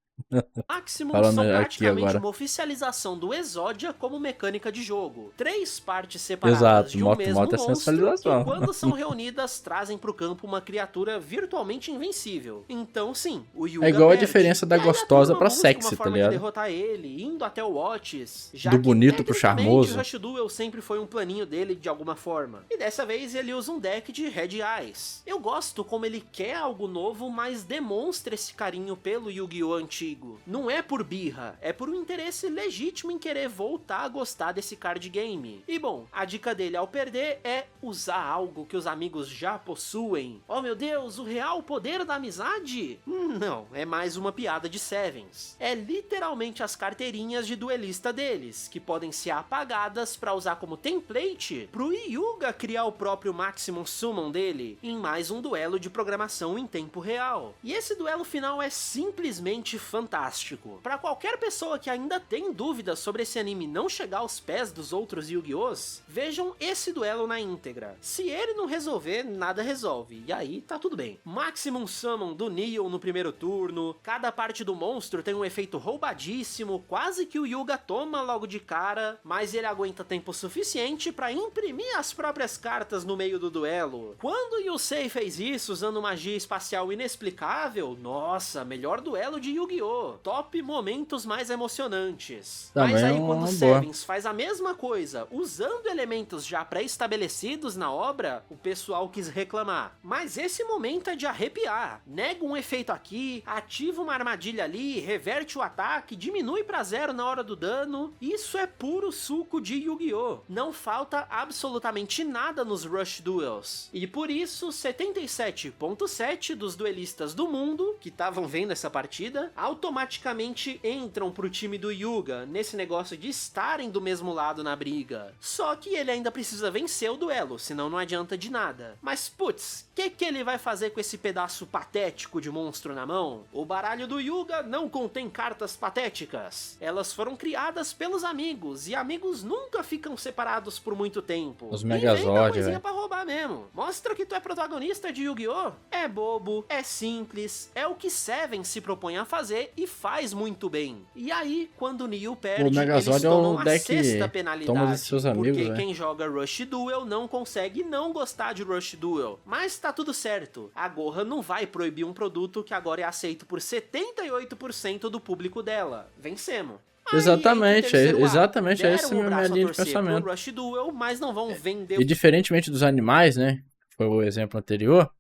Speaker 2: Maximum
Speaker 1: Falando
Speaker 2: são
Speaker 1: aqui
Speaker 2: praticamente
Speaker 1: agora.
Speaker 2: uma oficialização do Exodia como mecânica de jogo. 3 partes separadas
Speaker 1: Exato,
Speaker 2: de um mesmo
Speaker 1: moto é
Speaker 2: monstro
Speaker 1: sensualização.
Speaker 2: que, quando são reunidas, trazem pro campo uma criatura virtualmente invencível. Então, sim, o Yuga
Speaker 1: É igual a
Speaker 2: perde.
Speaker 1: diferença da
Speaker 2: E aí a
Speaker 1: gostosa
Speaker 2: turma
Speaker 1: pra
Speaker 2: busca
Speaker 1: sexy,
Speaker 2: uma
Speaker 1: tá
Speaker 2: forma de
Speaker 1: ligado?
Speaker 2: derrotar ele, indo até o Watts, já
Speaker 1: Do
Speaker 2: que,
Speaker 1: bonito pro
Speaker 2: tecnicamente,
Speaker 1: charmoso.
Speaker 2: o Rush Duel sempre foi um planinho dele de alguma forma. E dessa vez ele usa um deck de Red Eyes. Eu gosto como ele quer algo novo, mas demonstra esse carinho pelo Yu-Gi-Oh! Antigo. Não é por birra, é por um interesse legítimo em querer voltar a gostar desse card game. E bom, a dica dele ao perder é usar algo que os amigos já possuem. Oh meu Deus, o real poder da amizade? Não, é mais uma piada de Sevens. É literalmente as carteirinhas de duelista deles, que podem ser apagadas para usar como template pro Yuga criar o próprio Maximum Summon dele em mais um duelo de programação em tempo real. E esse duelo final é simplesmente fantástico. Para qualquer pessoa que ainda tem dúvidas sobre esse anime não chegar aos pés dos outros Yu-Gi-Ohs, vejam esse duelo na íntegra. Se ele não resolver, nada resolve, e aí tá tudo bem. Maximum Summon do Neo no primeiro turno, cada parte do monstro tem um efeito roubadíssimo, quase que o Yuga toma logo de cara, mas ele aguenta tempo suficiente para imprimir as próprias cartas no meio do duelo. Quando Yusei fez isso usando magia espacial inexplicável, nossa, melhor duelo de Yu-Gi-Oh! Top momentos mais emocionantes.
Speaker 1: Também
Speaker 2: Mas aí
Speaker 1: é
Speaker 2: quando
Speaker 1: uma
Speaker 2: Sevens faz a mesma coisa, usando elementos já pré-estabelecidos na obra, o pessoal quis reclamar. Mas esse momento é de arrepiar. Nega um efeito aqui, ativa uma armadilha ali, reverte o ataque, diminui pra 0 na hora do dano. Isso é puro suco de Yu-Gi-Oh! Não falta absolutamente nada nos Rush Duels. E por isso, 77.7 dos duelistas do mundo, que estavam vendo essa partida, ao automaticamente entram pro time do Hyuga, nesse negócio de estarem do mesmo lado na briga. Só que ele ainda precisa vencer o duelo, senão não adianta de nada. Mas putz, o que ele vai fazer com esse pedaço patético de monstro na mão? O baralho do Hyuga não contém cartas patéticas. Elas foram criadas pelos amigos, e amigos nunca ficam separados por muito tempo.
Speaker 1: Os Megazord,
Speaker 2: coisinha pra roubar mesmo. Mostra que tu é protagonista de Yu-Gi-Oh! É bobo, é simples, é o que Seven se propõe a fazer e faz muito bem. E aí, quando o Neo perde,
Speaker 1: O Megazord
Speaker 2: eles tomam
Speaker 1: é um
Speaker 2: a
Speaker 1: deck
Speaker 2: sexta
Speaker 1: toma
Speaker 2: penalidade,
Speaker 1: de seus amigos,
Speaker 2: porque
Speaker 1: né?
Speaker 2: quem joga Rush Duel não consegue não gostar de Rush Duel. Mas tá tudo certo, a Goha não vai proibir um produto que agora é aceito por 78% do público dela. Vencemos.
Speaker 1: Exatamente, exatamente, é esse
Speaker 2: Deram o
Speaker 1: minha
Speaker 2: braço a
Speaker 1: linha de
Speaker 2: torcer pro
Speaker 1: pensamento.
Speaker 2: Rush Duel, mas não vão vender
Speaker 1: E diferentemente dos animais, né? Que foi o exemplo anterior.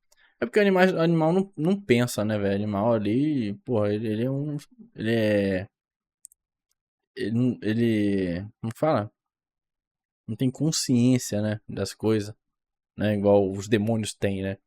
Speaker 1: É porque o animal não pensa, né, velho? Animal ali, porra, ele é um. Ele é. Como fala? Não tem consciência, né? Das coisas. Né? Igual os demônios têm, né?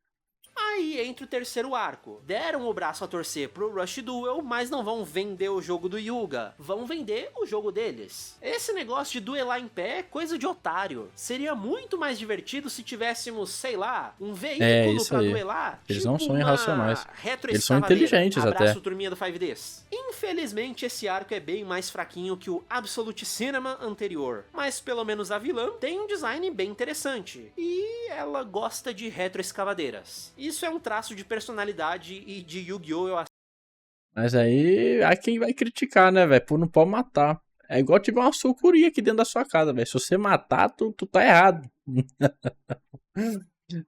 Speaker 2: Aí entra o terceiro arco. Deram o braço a torcer pro Rush Duel, mas não vão vender o jogo do Hyuga. Vão vender o jogo deles. Esse negócio de duelar em pé é coisa de otário. Seria muito mais divertido se tivéssemos, sei lá, um veículo pra duelar.
Speaker 1: Eles
Speaker 2: tipo
Speaker 1: não são irracionais. Eles são
Speaker 2: retroescavadeira.
Speaker 1: inteligentes
Speaker 2: Abraço,
Speaker 1: até.
Speaker 2: turminha do 5Ds. Infelizmente, esse arco é bem mais fraquinho que o Absolute Cinema anterior. Mas pelo menos a vilã tem um design bem interessante. E ela gosta de retroescavadeiras. Isso é um traço de personalidade e de Yu-Gi-Oh!
Speaker 1: Mas aí, há quem vai criticar, né, velho? Por não pode matar. É igual tiver uma sucuri aqui dentro da sua casa, velho. Se você matar, tu tá errado.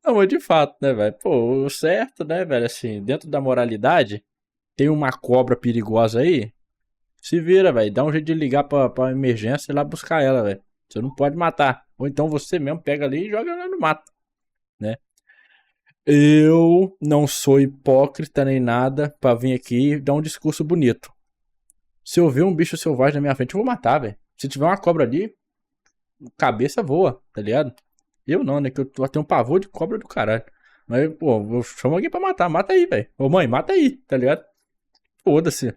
Speaker 1: Não, mas de fato, né, velho? Pô, o certo, né, velho? Assim, dentro da moralidade, tem uma cobra perigosa aí, se vira, velho. Dá um jeito de ligar pra emergência e ir lá buscar ela, velho. Você não pode matar. Ou então você mesmo pega ali e joga ela no mato, né? Eu não sou hipócrita nem nada pra vir aqui e dar um discurso bonito. Se eu ver um bicho selvagem na minha frente, eu vou matar, velho. Se tiver uma cobra ali, cabeça voa, tá ligado? Eu não, né? Que eu tenho um pavor de cobra do caralho. Mas, pô, eu chamo alguém pra matar. Mata aí, velho. Ô, mãe, mata aí, tá ligado? Foda-se.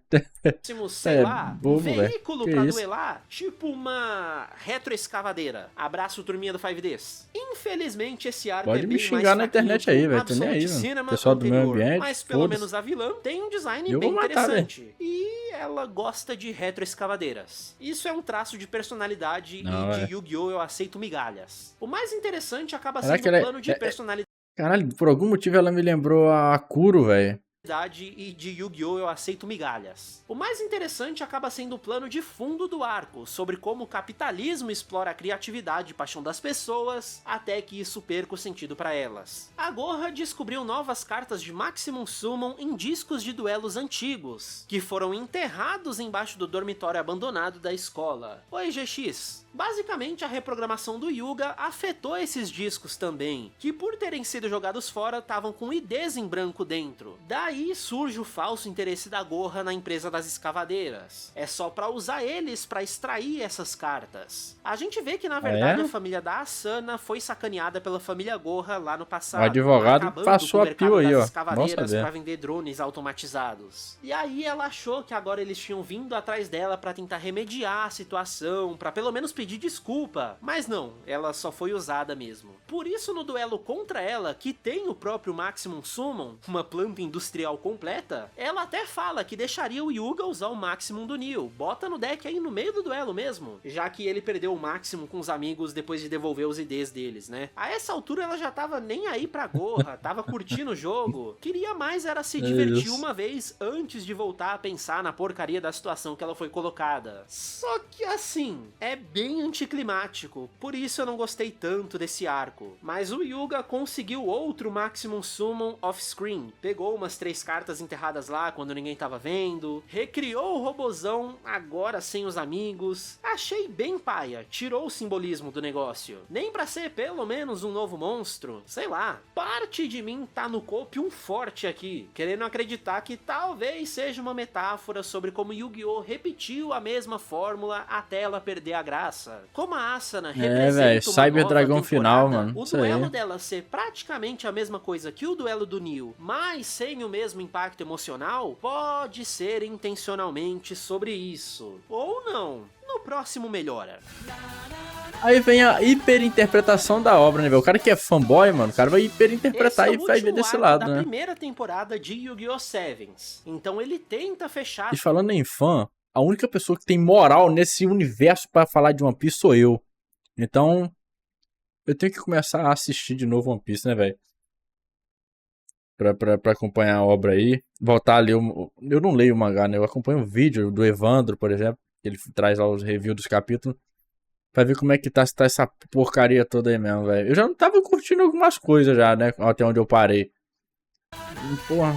Speaker 2: Sei lá, um
Speaker 1: bobo,
Speaker 2: veículo
Speaker 1: véio.
Speaker 2: pra
Speaker 1: isso?
Speaker 2: duelar, tipo uma retroescavadeira. Abraço, turminha do 5Ds. Infelizmente, esse arco
Speaker 1: Pode
Speaker 2: é
Speaker 1: me
Speaker 2: bem
Speaker 1: xingar
Speaker 2: mais
Speaker 1: na
Speaker 2: fraquinho
Speaker 1: internet
Speaker 2: que
Speaker 1: aí,
Speaker 2: o
Speaker 1: velho. Tô nem aí,
Speaker 2: Absolute
Speaker 1: mano.
Speaker 2: Cinema
Speaker 1: Pessoal do meio
Speaker 2: anterior.
Speaker 1: ambiente,
Speaker 2: Mas pelo
Speaker 1: foda-se.
Speaker 2: menos a vilã tem um design
Speaker 1: Eu
Speaker 2: bem
Speaker 1: vou matar,
Speaker 2: interessante. E ela gosta de retroescavadeiras. Isso é um traço de personalidade
Speaker 1: Não,
Speaker 2: e de Yu-Gi-Oh! Eu aceito migalhas. O mais interessante acaba
Speaker 1: Será
Speaker 2: sendo
Speaker 1: que
Speaker 2: o
Speaker 1: ela
Speaker 2: plano de personalidade
Speaker 1: Caralho, por algum motivo ela me lembrou a Kuro, velho.
Speaker 2: e de Yu-Gi-Oh! Eu aceito migalhas. O mais interessante acaba sendo o plano de fundo do arco, sobre como o capitalismo explora a criatividade e paixão das pessoas, até que isso perca o sentido para elas. A Goha descobriu novas cartas de Maximum Summon em discos de duelos antigos, que foram enterrados embaixo do dormitório abandonado da escola. Oi, GX. Basicamente, a reprogramação do Hyuga afetou esses discos também, que por terem sido jogados fora, estavam com IDs em branco dentro. Daí surge o falso interesse da Goha na empresa das escavadeiras. É só pra usar eles pra extrair essas cartas. A gente vê que na verdade a família da Asana foi sacaneada pela família Goha lá no passado.
Speaker 1: O advogado
Speaker 2: acabando
Speaker 1: passou
Speaker 2: com o
Speaker 1: a pio
Speaker 2: mercado
Speaker 1: aí,
Speaker 2: das
Speaker 1: ó.
Speaker 2: escavadeiras
Speaker 1: Bom
Speaker 2: pra
Speaker 1: saber.
Speaker 2: vender drones automatizados. E aí ela achou que agora eles tinham vindo atrás dela pra tentar remediar a situação, pra pelo menos pedir desculpa. Mas não, ela só foi usada mesmo. Por isso no duelo contra ela, que tem o próprio Maximum Summon, uma planta industrial completa, ela até fala que deixaria o Hyuga usar o Maximum do Neo. Bota no deck aí no meio do duelo mesmo, já que ele perdeu o Maximum com os amigos depois de devolver os IDs deles, né? A essa altura ela já tava nem aí pra Goha, tava curtindo o jogo, queria mais era se divertir uma vez antes de voltar a pensar na porcaria da situação que ela foi colocada. Só que assim, é bem anticlimático, por isso eu não gostei tanto desse arco. Mas o Hyuga conseguiu outro Maximum Summon off-screen, pegou umas 3 cartas enterradas lá quando ninguém tava vendo, recriou o robozão, agora sem os amigos. Achei bem paia, tirou o simbolismo do negócio. Nem pra ser pelo menos um novo monstro, sei lá. Parte de mim tá no Copium forte aqui, querendo acreditar que talvez seja uma metáfora sobre como Yu-Gi-Oh! Repetiu a mesma fórmula até ela perder a graça. Asa. Como a Asuna
Speaker 1: velho,
Speaker 2: representa uma
Speaker 1: Cyber
Speaker 2: nova
Speaker 1: Dragão final,
Speaker 2: temporada,
Speaker 1: mano.
Speaker 2: o
Speaker 1: Isso aí.
Speaker 2: duelo dela ser praticamente a mesma coisa que o duelo do Neo, mas sem o mesmo impacto emocional, pode ser intencionalmente sobre isso. Ou não. No próximo melhora.
Speaker 1: Aí vem a hiperinterpretação da obra, né, velho? O cara que é fanboy, mano, o cara vai hiperinterpretar e vai ver desse lado,
Speaker 2: da
Speaker 1: né?
Speaker 2: primeira temporada de Yu-Gi-Oh! Sevens. Então ele tenta fechar...
Speaker 1: E falando em fã, a única pessoa que tem moral nesse universo pra falar de One Piece sou eu. Então, eu tenho que começar a assistir de novo One Piece, né, velho? Pra acompanhar a obra aí. Voltar a ler. Eu não leio o mangá, né? Eu acompanho o vídeo do Evandro, por exemplo. Ele traz lá os reviews dos capítulos. Pra ver como é que tá essa porcaria toda aí mesmo, velho. Eu já não tava curtindo algumas coisas já, né? Até onde eu parei. Porra.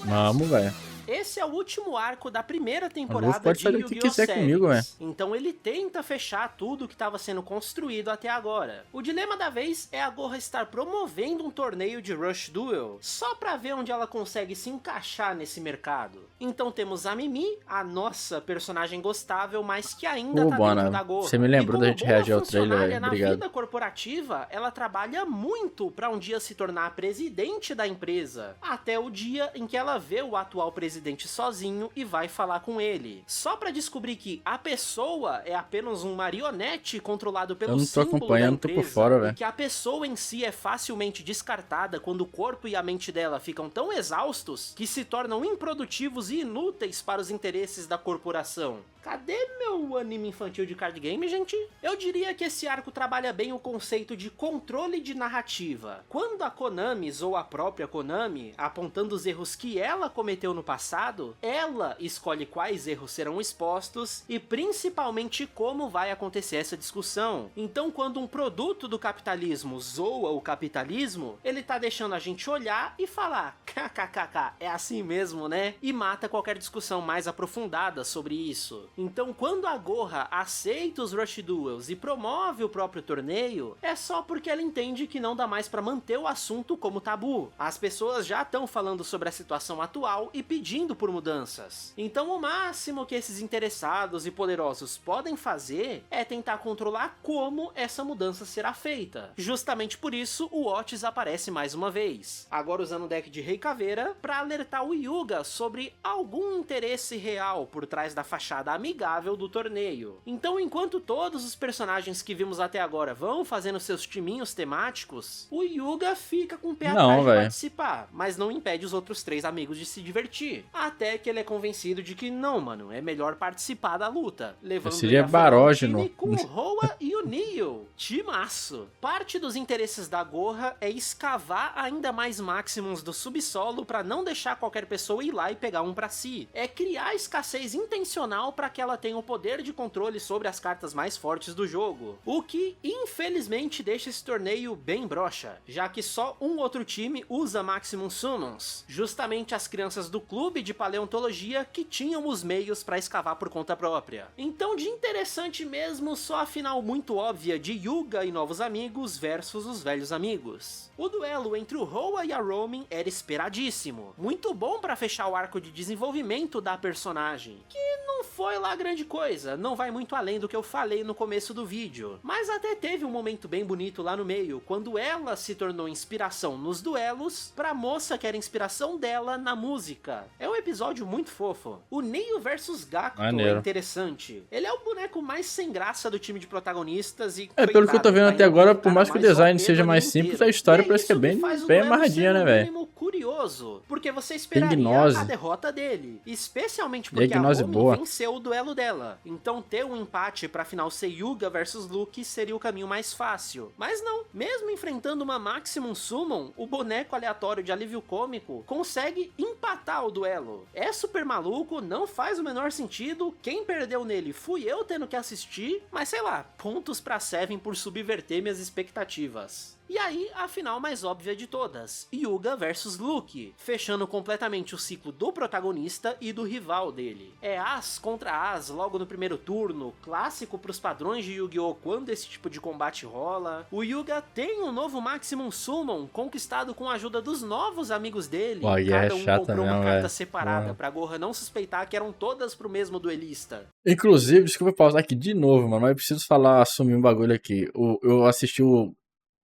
Speaker 1: Vamos, velho.
Speaker 2: Esse é o último arco da primeira
Speaker 1: O Luffy
Speaker 2: temporada
Speaker 1: pode
Speaker 2: de
Speaker 1: fazer o que
Speaker 2: Yu-Gi-Oh!
Speaker 1: quiser
Speaker 2: Sevens.
Speaker 1: comigo, velho.
Speaker 2: Então ele tenta fechar tudo que estava sendo construído até agora. O dilema da vez é a Gorra estar promovendo um torneio de Rush Duel, só pra ver onde ela consegue se encaixar nesse mercado. Então temos a Mimi, a nossa personagem gostável, mas que ainda tá
Speaker 1: Bona,
Speaker 2: dentro da Gorra.
Speaker 1: você me lembrou da gente reagir ao trailer, velho.
Speaker 2: Na
Speaker 1: Obrigado.
Speaker 2: vida corporativa, ela trabalha muito pra um dia se tornar presidente da empresa, até o dia em que ela vê o atual presidente sozinho e vai falar com ele. Só pra descobrir que a pessoa é apenas um marionete controlado pelo
Speaker 1: Eu não tô
Speaker 2: símbolo
Speaker 1: acompanhando,
Speaker 2: da
Speaker 1: tô
Speaker 2: empresa,
Speaker 1: por fora,
Speaker 2: e
Speaker 1: velho.
Speaker 2: que a pessoa em si é facilmente descartada quando o corpo e a mente dela ficam tão exaustos que se tornam improdutivos e inúteis para os interesses da corporação. Cadê meu anime infantil de card game, gente? Eu diria que esse arco trabalha bem o conceito de controle de narrativa. Quando a Konami ou a própria Konami, apontando os erros que ela cometeu no passado, ela escolhe quais erros serão expostos e principalmente como vai acontecer essa discussão. Então, quando um produto do capitalismo zoa o capitalismo, ele tá deixando a gente olhar e falar kkkk, é assim mesmo, né? E mata qualquer discussão mais aprofundada sobre isso. Então, quando a Gorra aceita os Rush Duels e promove o próprio torneio, é só porque ela entende que não dá mais pra manter o assunto como tabu. As pessoas já estão falando sobre a situação atual e pedindo por mudanças. Então, o máximo que esses interessados e poderosos podem fazer é tentar controlar como essa mudança será feita. Justamente por isso, o Otis aparece mais uma vez, agora usando o deck de Rei Caveira para alertar o Yuga sobre algum interesse real por trás da fachada amigável do torneio. Então, enquanto todos os personagens que vimos até agora vão fazendo seus timinhos temáticos, o Yuga fica com o pé atrás de participar, mas não impede os outros três amigos de se divertir. Até que ele é convencido de que não, mano, é melhor participar da luta, levando ele a formar um time com o Roa e o Neo. Timaço! Parte dos interesses da Gorra é escavar ainda mais máximos do subsolo para não deixar qualquer pessoa ir lá e pegar um pra si. É criar escassez intencional para que ela tenha o poder de controle sobre as cartas mais fortes do jogo, o que infelizmente deixa esse torneio bem broxa, já que só um outro time usa Maximum Summons, justamente as crianças do clube de paleontologia que tinham os meios para escavar por conta própria. Então, de interessante mesmo, só a final muito óbvia de Yuga e novos amigos versus os velhos amigos. O duelo entre o Roa e a Romin era esperadíssimo, muito bom para fechar o arco de desenvolvimento da personagem, que não foi lá grande coisa, não vai muito além do que eu falei no começo do vídeo, mas até teve um momento bem bonito lá no meio, quando ela se tornou inspiração nos duelos pra moça que era inspiração dela na música. É um episódio muito fofo. O Neo versus Gakuto é interessante. Ele é o boneco mais sem graça do time de protagonistas e
Speaker 1: pelo que eu tô vendo até agora, por mais que o design seja mais simples, a história parece que é bem amarradinha, né, velho?
Speaker 2: Curioso, porque você esperaria a derrota dele, especialmente porque a Romin venceu o duelo dela. Então ter um empate pra final ser Yuga versus Luke seria o caminho mais fácil. Mas não, mesmo enfrentando uma Maximum Summon, o boneco aleatório de alívio cômico consegue empatar o duelo. É super maluco, não faz o menor sentido, quem perdeu nele fui eu tendo que assistir, mas sei lá, pontos pra Seven por subverter minhas expectativas. E aí, a final mais óbvia de todas, Hyuga versus Luke, fechando completamente o ciclo do protagonista e do rival dele. É as contra as logo no primeiro turno, clássico pros padrões de Yu-Gi-Oh! Quando esse tipo de combate rola. O Hyuga tem um novo Maximum Summon, conquistado com a ajuda dos novos amigos dele.
Speaker 1: Pô, e
Speaker 2: Cada
Speaker 1: é
Speaker 2: um
Speaker 1: chata
Speaker 2: comprou uma
Speaker 1: mesmo,
Speaker 2: carta
Speaker 1: velho.
Speaker 2: separada,
Speaker 1: Pô.
Speaker 2: pra Goha não suspeitar que eram todas pro mesmo duelista.
Speaker 1: Inclusive, desculpa pausar aqui de novo, mano, mas eu preciso falar, assumir um bagulho aqui. Eu assisti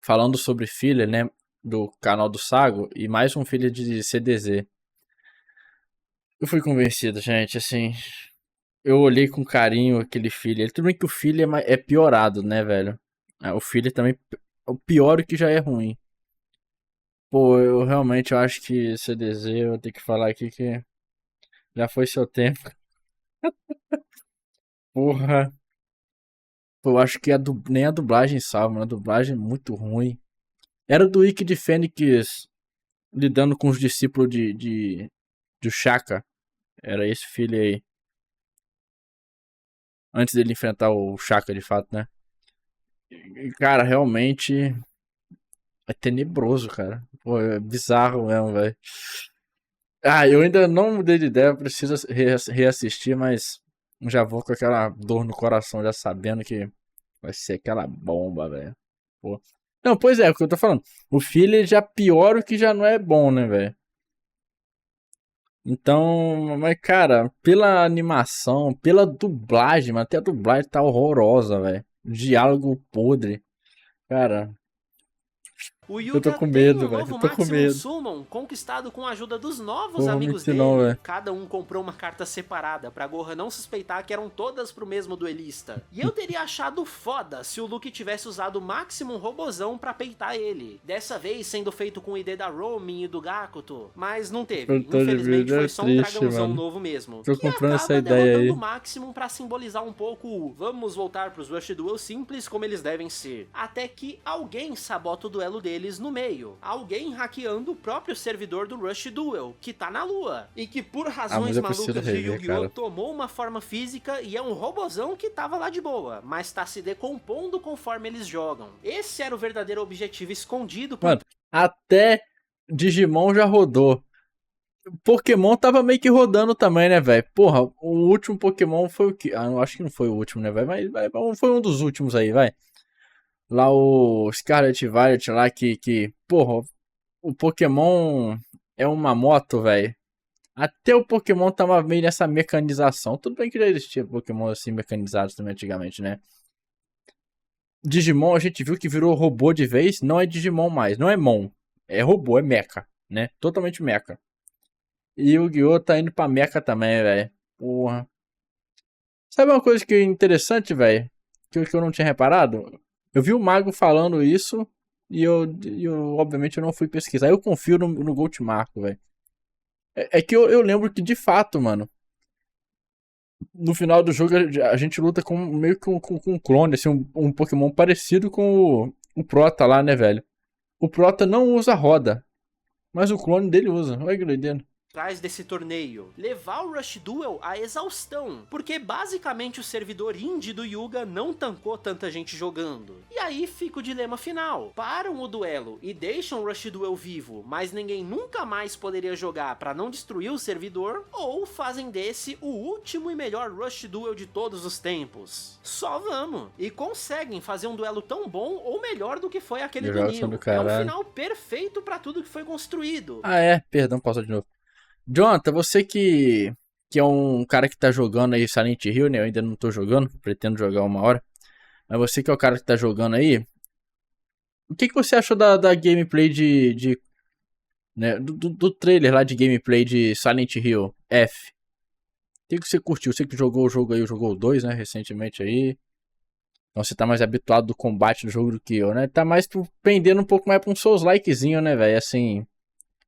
Speaker 1: falando sobre filler, né, do canal do Sago, e mais um filler de CDZ. Eu fui convencido, gente, assim, eu olhei com carinho aquele filler. Tudo bem que o filler é piorado, né, velho? O filler também, o pior que já é ruim. Pô, eu realmente acho que CDZ, eu vou ter que falar aqui que já foi seu tempo. Porra. Pô, eu acho que nem a dublagem salva, mano. A dublagem é muito ruim. Era do Ikki de Fênix lidando com os discípulos de Shaka. Era esse filho aí. Antes dele enfrentar o Shaka de fato, né? E, cara, realmente é tenebroso, cara. Pô, é bizarro mesmo, velho. Ah, eu ainda não mudei de ideia, preciso reassistir, mas já vou com aquela dor no coração, já sabendo que vai ser aquela bomba, velho. Pô. Não, pois é o que eu tô falando. O filler já piora o que já não é bom, né, velho? Então, mas cara, pela animação, pela dublagem, mas até a dublagem tá horrorosa, velho. Diálogo podre. Cara,
Speaker 2: O
Speaker 1: eu tô
Speaker 2: Hyuga
Speaker 1: com
Speaker 2: tem
Speaker 1: medo,
Speaker 2: um
Speaker 1: velho. Eu
Speaker 2: novo
Speaker 1: tô com
Speaker 2: Maximum
Speaker 1: medo.
Speaker 2: Summon, conquistado com a ajuda dos novos
Speaker 1: Porra,
Speaker 2: amigos
Speaker 1: muito não,
Speaker 2: dele.
Speaker 1: velho.
Speaker 2: Cada um comprou uma carta separada, pra Goha não suspeitar que eram todas pro mesmo duelista. E eu teria achado foda se o Luke tivesse usado o Maximum Robozão pra peitar ele. Dessa vez sendo feito com o ID da Romin e do Gakuto, mas não teve.
Speaker 1: Eu tô de
Speaker 2: Infelizmente
Speaker 1: vídeo, é
Speaker 2: foi só um
Speaker 1: triste,
Speaker 2: dragãozão
Speaker 1: mano.
Speaker 2: novo mesmo.
Speaker 1: Tô
Speaker 2: Que
Speaker 1: comprando essa
Speaker 2: acaba
Speaker 1: ideia
Speaker 2: derrotando
Speaker 1: aí.
Speaker 2: o Maximum pra simbolizar um pouco o vamos voltar pros Rush Duel simples como eles devem ser. Até que alguém sabota o duelo deles no meio. Alguém hackeando o próprio servidor do Rush Duel, que tá na lua. E que por razões
Speaker 1: eu preciso
Speaker 2: malucas de
Speaker 1: rever,
Speaker 2: Yu-Gi-Oh!
Speaker 1: cara.
Speaker 2: Tomou uma forma física e é um robozão que tava lá de boa, mas tá se decompondo conforme eles jogam. Esse era o verdadeiro objetivo escondido por
Speaker 1: Mano, até Digimon já rodou. Pokémon tava meio que rodando também, né, velho? Porra, o último Pokémon foi o que? Ah, eu acho que não foi o último, né, velho? Mas foi um dos últimos aí, vai. Lá o Scarlet Violet lá porra, o Pokémon é uma moto, velho. Até o Pokémon tava meio nessa mecanização. Tudo bem que já existia Pokémon assim mecanizados também antigamente, né? Digimon a gente viu que virou robô de vez. Não é Digimon mais, não é Mon. É robô, é mecha, né? Totalmente mecha. E o Yu-Gi-Oh! Tá indo pra mecha também, velho. Porra. Sabe uma coisa que é interessante, velho? Que eu não tinha reparado? Eu vi o Mago falando isso e obviamente, eu não fui pesquisar. Eu confio no Gold Marco, velho. É que eu lembro que, de fato, mano, no final do jogo a gente luta com meio que com um clone, assim, um Pokémon parecido com o Prota lá, né, velho? O Prota não usa roda, mas o clone dele usa. Olha que doideira.
Speaker 2: trás desse torneio, levar o Rush Duel à exaustão, porque basicamente o servidor indie do Hyuga não tancou tanta gente jogando. E aí fica o dilema final: param o duelo e deixam o Rush Duel vivo, mas ninguém nunca mais poderia jogar para não destruir o servidor, ou fazem desse o último e melhor Rush Duel de todos os tempos. Só vamos! E conseguem fazer um duelo tão bom ou melhor do que foi aquele do Neo. É um final perfeito para tudo que foi construído.
Speaker 1: Ah, é? Perdão, pausa de novo. Jonathan, você que é um cara que tá jogando aí Silent Hill, né? Eu ainda não tô jogando, pretendo jogar uma hora. Mas você que é o cara que tá jogando aí, o que você achou da gameplay né, do trailer lá de gameplay de Silent Hill F? O que você curtiu? Você que jogou o jogo aí, jogou o 2, né, recentemente aí. Então você tá mais habituado do combate do jogo do que eu, né? Tá mais pendendo um pouco mais pra um Souls-likezinho, né, velho? Assim,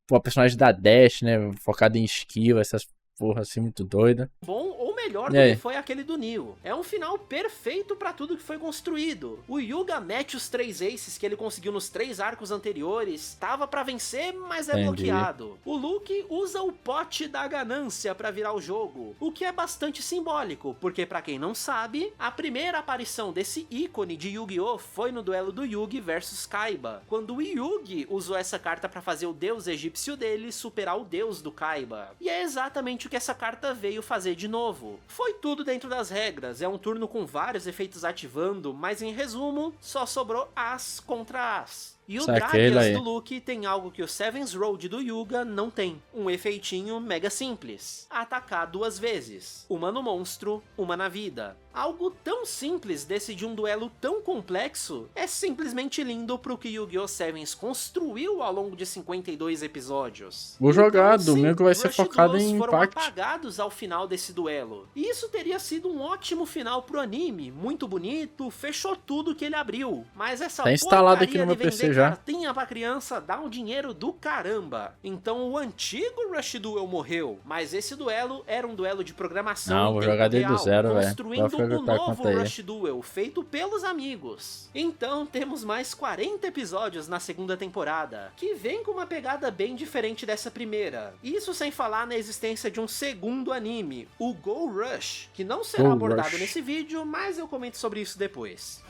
Speaker 1: pô, a personagem da Dash, né? Focada em esquiva, essas porra assim muito doida.
Speaker 2: Bom ou melhor do
Speaker 1: E aí?
Speaker 2: que foi aquele do Neo. É um final perfeito pra tudo que foi construído. O Yuga mete os 3 aces que ele conseguiu nos 3 arcos anteriores, tava pra vencer, mas é
Speaker 1: Entendi.
Speaker 2: bloqueado. O Luke usa o pote da ganância pra virar o jogo, o que é bastante simbólico, porque pra quem não sabe, a primeira aparição desse ícone de Yu-Gi-Oh! Foi no duelo do Yugi versus Kaiba, quando o Yugi usou essa carta pra fazer o deus egípcio dele superar o deus do Kaiba. E é exatamente o que essa carta veio fazer de novo. Foi tudo dentro das regras, é um turno com vários efeitos ativando, mas em resumo, só sobrou As contra As. E o
Speaker 1: Saquei,
Speaker 2: Dragias
Speaker 1: daí.
Speaker 2: do Luke tem algo que o Seven's Road do Yuga não tem. Um efeitinho mega simples. Atacar 2 vezes. Uma no monstro, uma na vida. Algo tão simples desse de um duelo tão complexo é simplesmente lindo pro que Yu-Gi-Oh! Sevens construiu ao longo de 52 episódios.
Speaker 1: Vou jogar,
Speaker 2: sim,
Speaker 1: domingo vai ser
Speaker 2: Rush
Speaker 1: focado
Speaker 2: Duels
Speaker 1: em
Speaker 2: foram
Speaker 1: Impact.
Speaker 2: apagados ao final desse duelo. E isso teria sido um ótimo final pro anime, muito bonito, fechou tudo que ele abriu. Mas essa
Speaker 1: Tá instalado aqui
Speaker 2: porcaria
Speaker 1: no meu
Speaker 2: de vender
Speaker 1: PC já.
Speaker 2: cartinha pra criança dá um dinheiro do caramba. Então o antigo Rush Duel morreu, mas esse duelo era um duelo de programação
Speaker 1: Não,
Speaker 2: em
Speaker 1: vou
Speaker 2: tempo
Speaker 1: jogar desde o
Speaker 2: real,
Speaker 1: zero, velho.
Speaker 2: construindo
Speaker 1: Vai ficar
Speaker 2: o
Speaker 1: com a
Speaker 2: novo
Speaker 1: conta aí.
Speaker 2: Rush Duel, feito pelos amigos. Então temos mais 40 episódios na segunda temporada, que vem com uma pegada bem diferente dessa primeira. Isso sem falar na existência de um segundo anime, o Go Rush, que não será
Speaker 1: Go
Speaker 2: abordado
Speaker 1: Rush.
Speaker 2: nesse vídeo, mas eu comento sobre isso depois.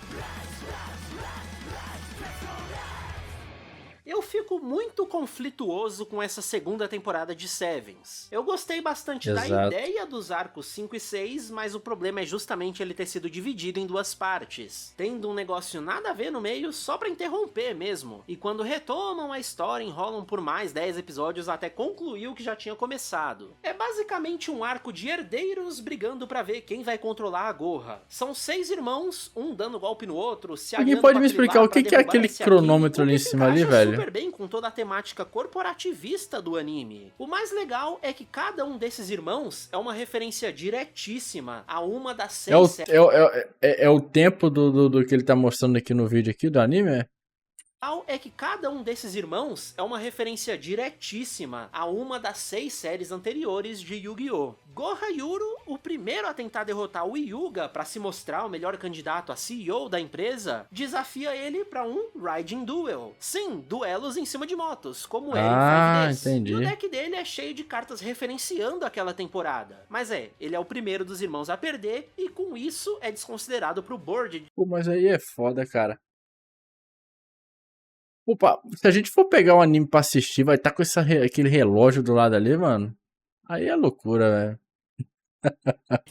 Speaker 2: Eu fico muito conflituoso com essa segunda temporada de Sevens. Eu gostei bastante da
Speaker 1: Exato.
Speaker 2: ideia dos arcos 5 e 6, mas o problema é justamente ele ter sido dividido em 2 partes, tendo um negócio nada a ver no meio só pra interromper mesmo. E quando retomam a história, enrolam por mais 10 episódios até concluir o que já tinha começado. É basicamente um arco de herdeiros brigando pra ver quem vai controlar a Gorra. São 6 irmãos, um dando golpe no outro, se
Speaker 1: Alguém
Speaker 2: aliando
Speaker 1: pode
Speaker 2: com
Speaker 1: me
Speaker 2: aquele
Speaker 1: explicar
Speaker 2: lá
Speaker 1: o que
Speaker 2: pra
Speaker 1: que é
Speaker 2: derrubar
Speaker 1: aquele
Speaker 2: esse aqui,
Speaker 1: cronômetro
Speaker 2: o
Speaker 1: ali
Speaker 2: que
Speaker 1: em
Speaker 2: se
Speaker 1: cima ali,
Speaker 2: encaixa
Speaker 1: velho?
Speaker 2: super bem com toda a temática corporativista do anime. O mais legal é que cada um desses irmãos é uma referência diretíssima a uma das 6
Speaker 1: É o,
Speaker 2: séries.
Speaker 1: é o tempo do que ele tá mostrando aqui no vídeo aqui do anime?
Speaker 2: É que cada um desses irmãos é uma referência diretíssima a uma das 6 séries anteriores de Yu-Gi-Oh! Goha Yuru, o primeiro a tentar derrotar o Yuga para se mostrar o melhor candidato a CEO da empresa, desafia ele para um Riding Duel. Sim, duelos em cima de motos, como era em 5Ds.
Speaker 1: Entendi.
Speaker 2: E o deck dele é cheio de cartas referenciando aquela temporada. Mas ele é o primeiro dos irmãos a perder e com isso é desconsiderado pro board.
Speaker 1: Pô, mas aí é foda, cara. Opa, se a gente for pegar um anime pra assistir, vai estar com aquele relógio do lado ali, mano. Aí é loucura, velho.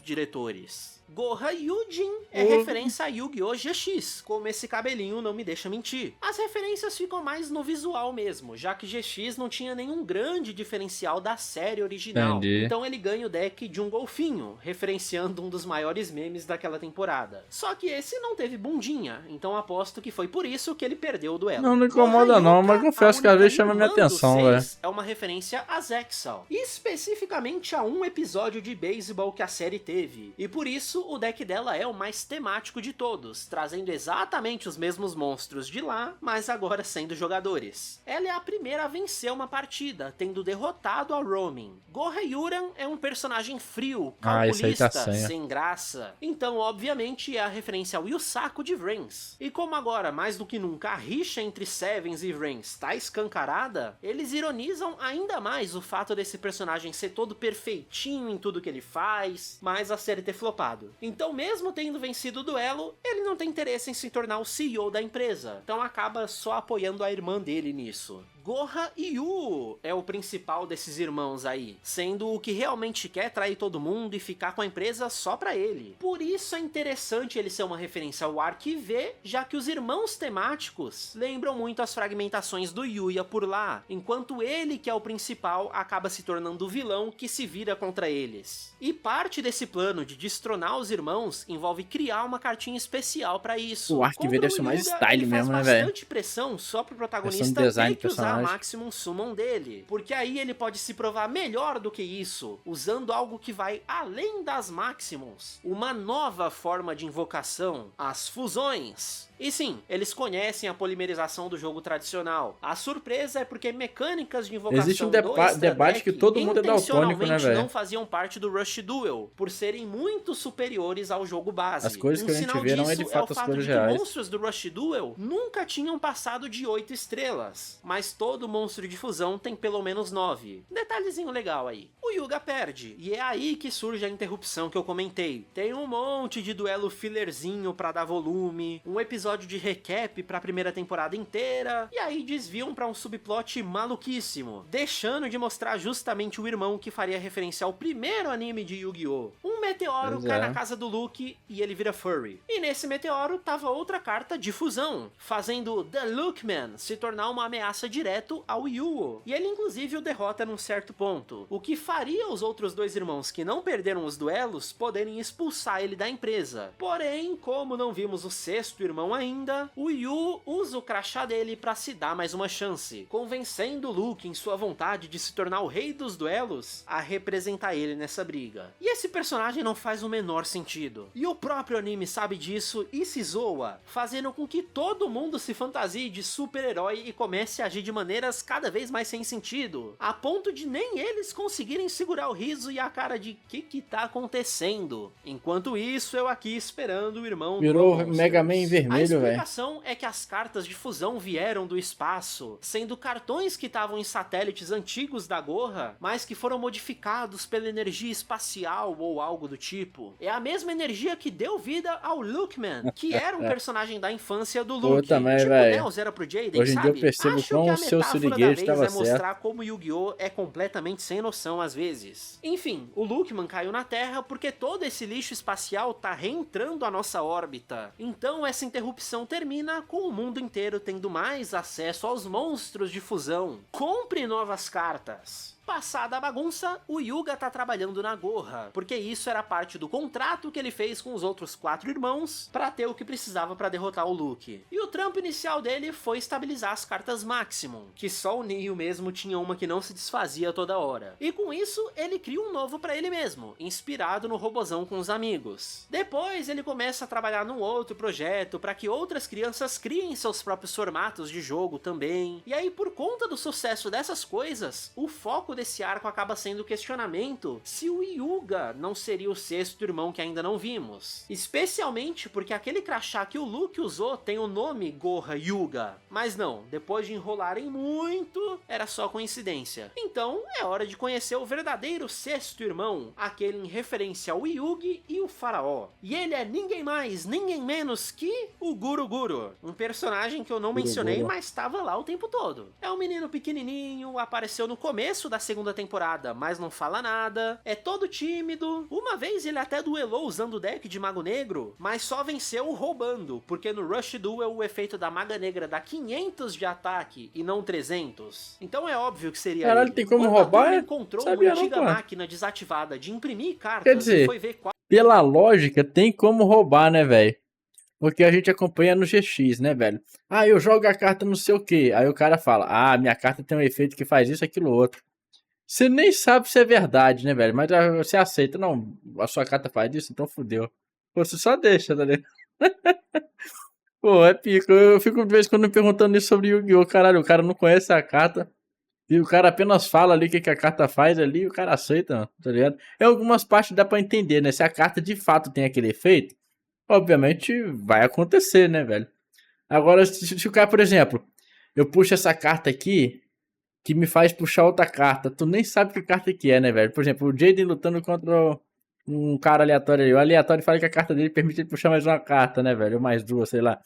Speaker 2: Diretores. Goha Yujin é
Speaker 1: Ô.
Speaker 2: referência a Yu-Gi-Oh! GX, como esse cabelinho não me deixa mentir. As referências ficam mais no visual mesmo, já que GX não tinha nenhum grande diferencial da série original.
Speaker 1: Entendi.
Speaker 2: Então ele ganha o deck de um golfinho, referenciando um dos maiores memes daquela temporada. Só que esse não teve bundinha, então aposto que foi por isso que ele perdeu o duelo.
Speaker 1: Não incomoda
Speaker 2: Goha
Speaker 1: não,
Speaker 2: Yuka,
Speaker 1: mas confesso que às
Speaker 2: a
Speaker 1: vezes
Speaker 2: única
Speaker 1: chama minha
Speaker 2: irmã do
Speaker 1: atenção,
Speaker 2: 6,
Speaker 1: velho.
Speaker 2: é uma referência a Zexal, especificamente a um episódio de beisebol que a série teve. E por isso o deck dela é o mais temático de todos, trazendo exatamente os mesmos monstros de lá, mas agora sendo jogadores. Ela é a primeira a vencer uma partida, tendo derrotado a Romin. Goha Yuran é um personagem frio,
Speaker 1: Esse aí
Speaker 2: calculista,
Speaker 1: tá senha.
Speaker 2: sem graça. Então, obviamente, é a referência ao Yusaku de Vrens. E como agora, mais do que nunca, a rixa entre Sevens e Vrens tá escancarada, eles ironizam ainda mais o fato desse personagem ser todo perfeitinho em tudo que ele faz, mas a série ter flopado. Então, mesmo tendo vencido o duelo, ele não tem interesse em se tornar o CEO da empresa, então acaba só apoiando a irmã dele nisso. Goha Yu é o principal desses irmãos aí, sendo o que realmente quer trair todo mundo e ficar com a empresa só pra ele. Por isso é interessante ele ser uma referência ao Arc V, já que os irmãos temáticos lembram muito as fragmentações do Yuya por lá, enquanto ele, que é o principal, acaba se tornando o vilão que se vira contra eles. E parte desse plano de destronar os irmãos envolve criar uma cartinha especial pra isso.
Speaker 1: O Arc
Speaker 2: Contra
Speaker 1: deve
Speaker 2: o
Speaker 1: ser mais
Speaker 2: Hyuga,
Speaker 1: style
Speaker 2: ele faz
Speaker 1: mesmo, né, velho?
Speaker 2: bastante pressão só pro
Speaker 1: Questão
Speaker 2: protagonista
Speaker 1: de design
Speaker 2: ter
Speaker 1: de
Speaker 2: que usar a
Speaker 1: personagem.
Speaker 2: Maximum Summon dele. Porque aí ele pode se provar melhor do que isso, usando algo que vai além das Maximums. Uma nova forma de invocação, as fusões. E sim, eles conhecem a polimerização do jogo tradicional. A surpresa é porque mecânicas de invocação
Speaker 1: Existe um
Speaker 2: do Extra
Speaker 1: debate
Speaker 2: Deck
Speaker 1: que todo mundo é daltônico, né,
Speaker 2: intencionalmente
Speaker 1: velho?
Speaker 2: não faziam parte do Rush Duel, por serem muito superiores ao jogo base.
Speaker 1: As cores que a gente
Speaker 2: sinal
Speaker 1: vê não é
Speaker 2: disso
Speaker 1: de fato
Speaker 2: o
Speaker 1: as
Speaker 2: fato
Speaker 1: cores
Speaker 2: de que
Speaker 1: reais.
Speaker 2: monstros do Rush Duel nunca tinham passado de 8 estrelas, mas todo monstro de fusão tem pelo menos 9. Detalhezinho legal aí. O Hyuga perde, e é aí que surge a interrupção que eu comentei. Tem um monte de duelo fillerzinho pra dar volume, um episódio de recap pra primeira temporada inteira, e aí desviam pra um subplot maluquíssimo, deixando de mostrar justamente o irmão que faria referência ao primeiro anime de Yu-Gi-Oh! Um meteoro
Speaker 1: Pois
Speaker 2: cai
Speaker 1: é.
Speaker 2: na casa do Luke e ele vira furry. E nesse meteoro tava outra carta de fusão, fazendo The Lookman se tornar uma ameaça direto ao Yuo. E ele inclusive o derrota num certo ponto, o que faria os outros dois irmãos que não perderam os duelos poderem expulsar ele da empresa. Porém, como não vimos o sexto irmão ainda, o Yu usa o crachá dele pra se dar mais uma chance, convencendo o Luke em sua vontade de se tornar o rei dos duelos a representar ele nessa briga. E esse personagem não faz o menor sentido. E o próprio anime sabe disso e se zoa, fazendo com que todo mundo se fantasie de super-herói e comece a agir de maneiras cada vez mais sem sentido, a ponto de nem eles conseguirem segurar o riso e a cara de que tá acontecendo. Enquanto isso, eu aqui esperando o irmão
Speaker 1: Virou
Speaker 2: do Monsters.
Speaker 1: Mega Man vermelho,
Speaker 2: A
Speaker 1: velho.
Speaker 2: explicação é que as cartas de fusão vieram do espaço, sendo cartões que estavam em satélites antigos da Gorra, mas que foram modificados pela energia espacial ou algo do tipo. É a mesma energia que deu vida ao Lookman, que era um personagem da infância do Luke.
Speaker 1: também,
Speaker 2: tipo,
Speaker 1: velho.
Speaker 2: né, o Zero pro Jaden,
Speaker 1: Hoje em dia
Speaker 2: sabe?
Speaker 1: eu percebo
Speaker 2: Acho
Speaker 1: quão
Speaker 2: que a
Speaker 1: o seu
Speaker 2: metáfora da
Speaker 1: Surigate
Speaker 2: vez
Speaker 1: tava
Speaker 2: é mostrar como Yu-Gi-Oh! É completamente sem noção às vezes. Enfim, o Lookman caiu na Terra porque todo esse lixo espacial tá reentrando a nossa órbita. Então essa interrupção termina com o mundo inteiro tendo mais acesso aos monstros de fusão. Compre novas cartas. Passada a bagunça, o Hyuga tá trabalhando na Gorra, porque isso era parte do contrato que ele fez com os outros 4 irmãos pra ter o que precisava pra derrotar o Luke. E o trampo inicial dele foi estabilizar as cartas Maximum, que só o Neo mesmo tinha uma que não se desfazia toda hora. E com isso, ele cria um novo pra ele mesmo, inspirado no robozão com os amigos. Depois, ele começa a trabalhar num outro projeto pra que outras crianças criem seus próprios formatos de jogo também. E aí, por conta do sucesso dessas coisas, o foco desse arco acaba sendo o questionamento se o Hyuga não seria o sexto irmão que ainda não vimos. Especialmente porque aquele crachá que o Luke usou tem o nome Gorra Hyuga. Mas não, depois de enrolarem muito, era só coincidência. Então, é hora de conhecer o verdadeiro sexto irmão, aquele em referência ao Yugi e o Faraó. E ele é ninguém mais, ninguém menos que o Guru Guru, um personagem que eu não mencionei, mas estava lá o tempo todo. É um menino pequenininho, apareceu no começo da segunda temporada, mas não fala nada, é todo tímido. Uma vez ele até duelou usando o deck de Mago Negro, mas só venceu roubando, porque no Rush Duel o efeito da Maga Negra dá 500 de ataque e não 300. Então é óbvio que seria
Speaker 1: Caralho,
Speaker 2: ele.
Speaker 1: tem como
Speaker 2: Quando
Speaker 1: roubar?
Speaker 2: a turma encontrou uma
Speaker 1: Sabia não,
Speaker 2: antiga
Speaker 1: pô.
Speaker 2: máquina desativada de imprimir cartas
Speaker 1: Quer dizer,
Speaker 2: e foi ver qual
Speaker 1: pela lógica, tem como roubar, né, velho? Porque a gente acompanha no GX, né, velho? Ah, eu jogo a carta não sei o quê. Aí o cara fala, ah, minha carta tem um efeito que faz isso, aquilo, outro. Você nem sabe se é verdade, né, velho? Mas você aceita. Não, a sua carta faz isso, então fudeu. Pô, você só deixa, tá ligado? Pô, é pico. Eu fico de vez em quando me perguntando isso sobre Yu-Gi-Oh! Caralho, o cara não conhece a carta. E o cara apenas fala ali o que a carta faz ali e o cara aceita, tá ligado? Em algumas partes dá pra entender, né? Se a carta de fato tem aquele efeito, obviamente vai acontecer, né, velho? Agora, se o cara, por exemplo, eu puxo essa carta aqui, que me faz puxar outra carta, tu nem sabe que carta que é, né, velho? Por exemplo, o Jaden lutando contra um cara aleatório ali. O aleatório fala que a carta dele permite ele puxar mais uma carta, né, velho? Ou mais duas, sei lá.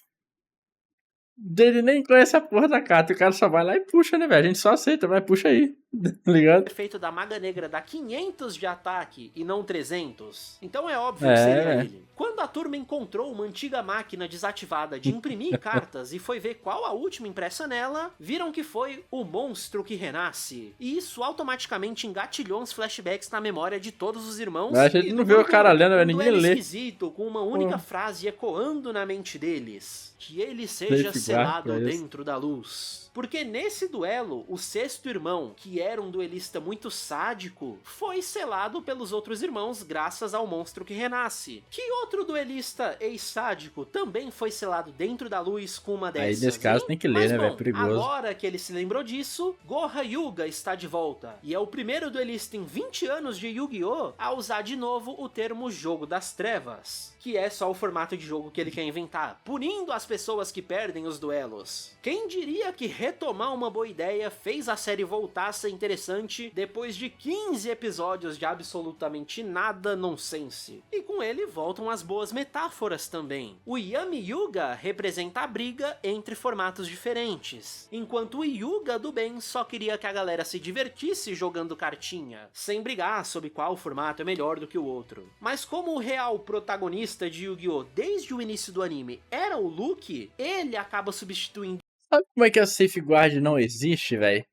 Speaker 1: Ele nem conhece a porra da carta, o cara só vai lá e puxa, né, velho? A gente só aceita, vai, puxa aí. Tá ligado?
Speaker 2: Feito da Maga Negra dá 500 de ataque e não 300. Então é óbvio
Speaker 1: É,
Speaker 2: que seria
Speaker 1: é.
Speaker 2: ele. Quando a turma encontrou uma antiga máquina desativada de imprimir cartas e foi ver qual a última impressa nela, viram que foi o monstro que renasce. E isso automaticamente engatilhou uns flashbacks na memória de todos os irmãos.
Speaker 1: A gente
Speaker 2: e
Speaker 1: não
Speaker 2: do
Speaker 1: vê o
Speaker 2: grupo.
Speaker 1: cara lendo,
Speaker 2: Um
Speaker 1: ninguém
Speaker 2: duelo
Speaker 1: lê.
Speaker 2: esquisito, com uma única frase ecoando na mente deles. Que ele seja
Speaker 1: Safeguard
Speaker 2: selado
Speaker 1: pra isso.
Speaker 2: dentro da luz. Porque nesse duelo, o sexto irmão, que era um duelista muito sádico, foi selado pelos outros irmãos graças ao monstro que renasce. Que outro duelista ex-sádico também foi selado dentro da luz com uma dessas?
Speaker 1: Aí, nesse caso,
Speaker 2: hein?
Speaker 1: tem que ler,
Speaker 2: Mas,
Speaker 1: né,
Speaker 2: bom,
Speaker 1: velho? Perigoso.
Speaker 2: agora que ele se lembrou disso, Goha Yuga está de volta. E é o primeiro duelista em 20 anos de Yu-Gi-Oh! A usar de novo o termo Jogo das Trevas. Que é só o formato de jogo que ele quer inventar, punindo as pessoas que perdem os duelos. Quem diria que retomar uma boa ideia fez a série voltar a ser interessante depois de 15 episódios de absolutamente nada nonsense. E com ele voltam as boas metáforas também. O Yami Yuga representa a briga entre formatos diferentes, enquanto o Yuga do bem só queria que a galera se divertisse jogando cartinha, sem brigar sobre qual formato é melhor do que o outro. Mas como o real protagonista de Yu-Gi-Oh! Desde o início do anime era o Luke, ele acaba substituindo.
Speaker 1: Sabe como é que a Safeguard não existe, velho?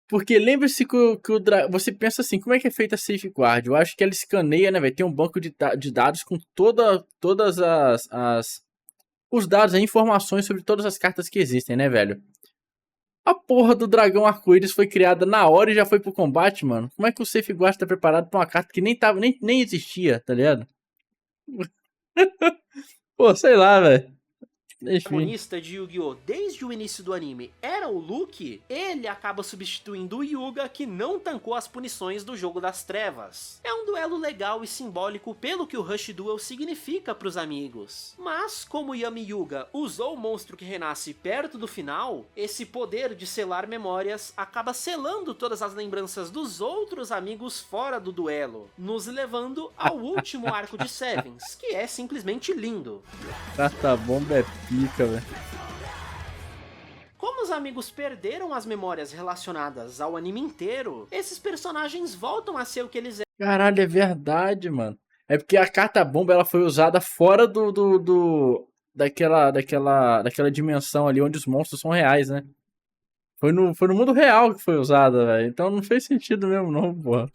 Speaker 1: Porque lembre-se você pensa assim, como é que é feita a Safeguard? Eu acho que ela escaneia, né, velho? Tem um banco de dados com todas os dados, as informações sobre todas as cartas que existem, né, velho? A porra do dragão arco-íris foi criada na hora e já foi pro combate, mano. Como é que o Safeguard tá preparado pra uma carta que nem existia, tá ligado? Pô, sei lá, velho. Enfim.
Speaker 2: Protagonista de Yu-Gi-Oh! Desde o início do anime era o Luke, ele acaba substituindo o Yuga, que não tancou as punições do Jogo das Trevas. É um duelo legal e simbólico pelo que o Rush Duel significa pros amigos. Mas, como Yami Yuga usou o monstro que renasce perto do final, esse poder de selar memórias acaba selando todas as lembranças dos outros amigos fora do duelo, nos levando ao último arco de Sevens, que é simplesmente lindo.
Speaker 1: Carta bomba é pica, velho.
Speaker 2: Como os amigos perderam as memórias relacionadas ao anime inteiro, esses personagens voltam a ser o que eles eram.
Speaker 1: Caralho, é verdade, mano. É porque a carta bomba ela foi usada fora daquela dimensão ali onde os monstros são reais, né? Foi no mundo real que foi usada, velho. Então não fez sentido mesmo, não, porra.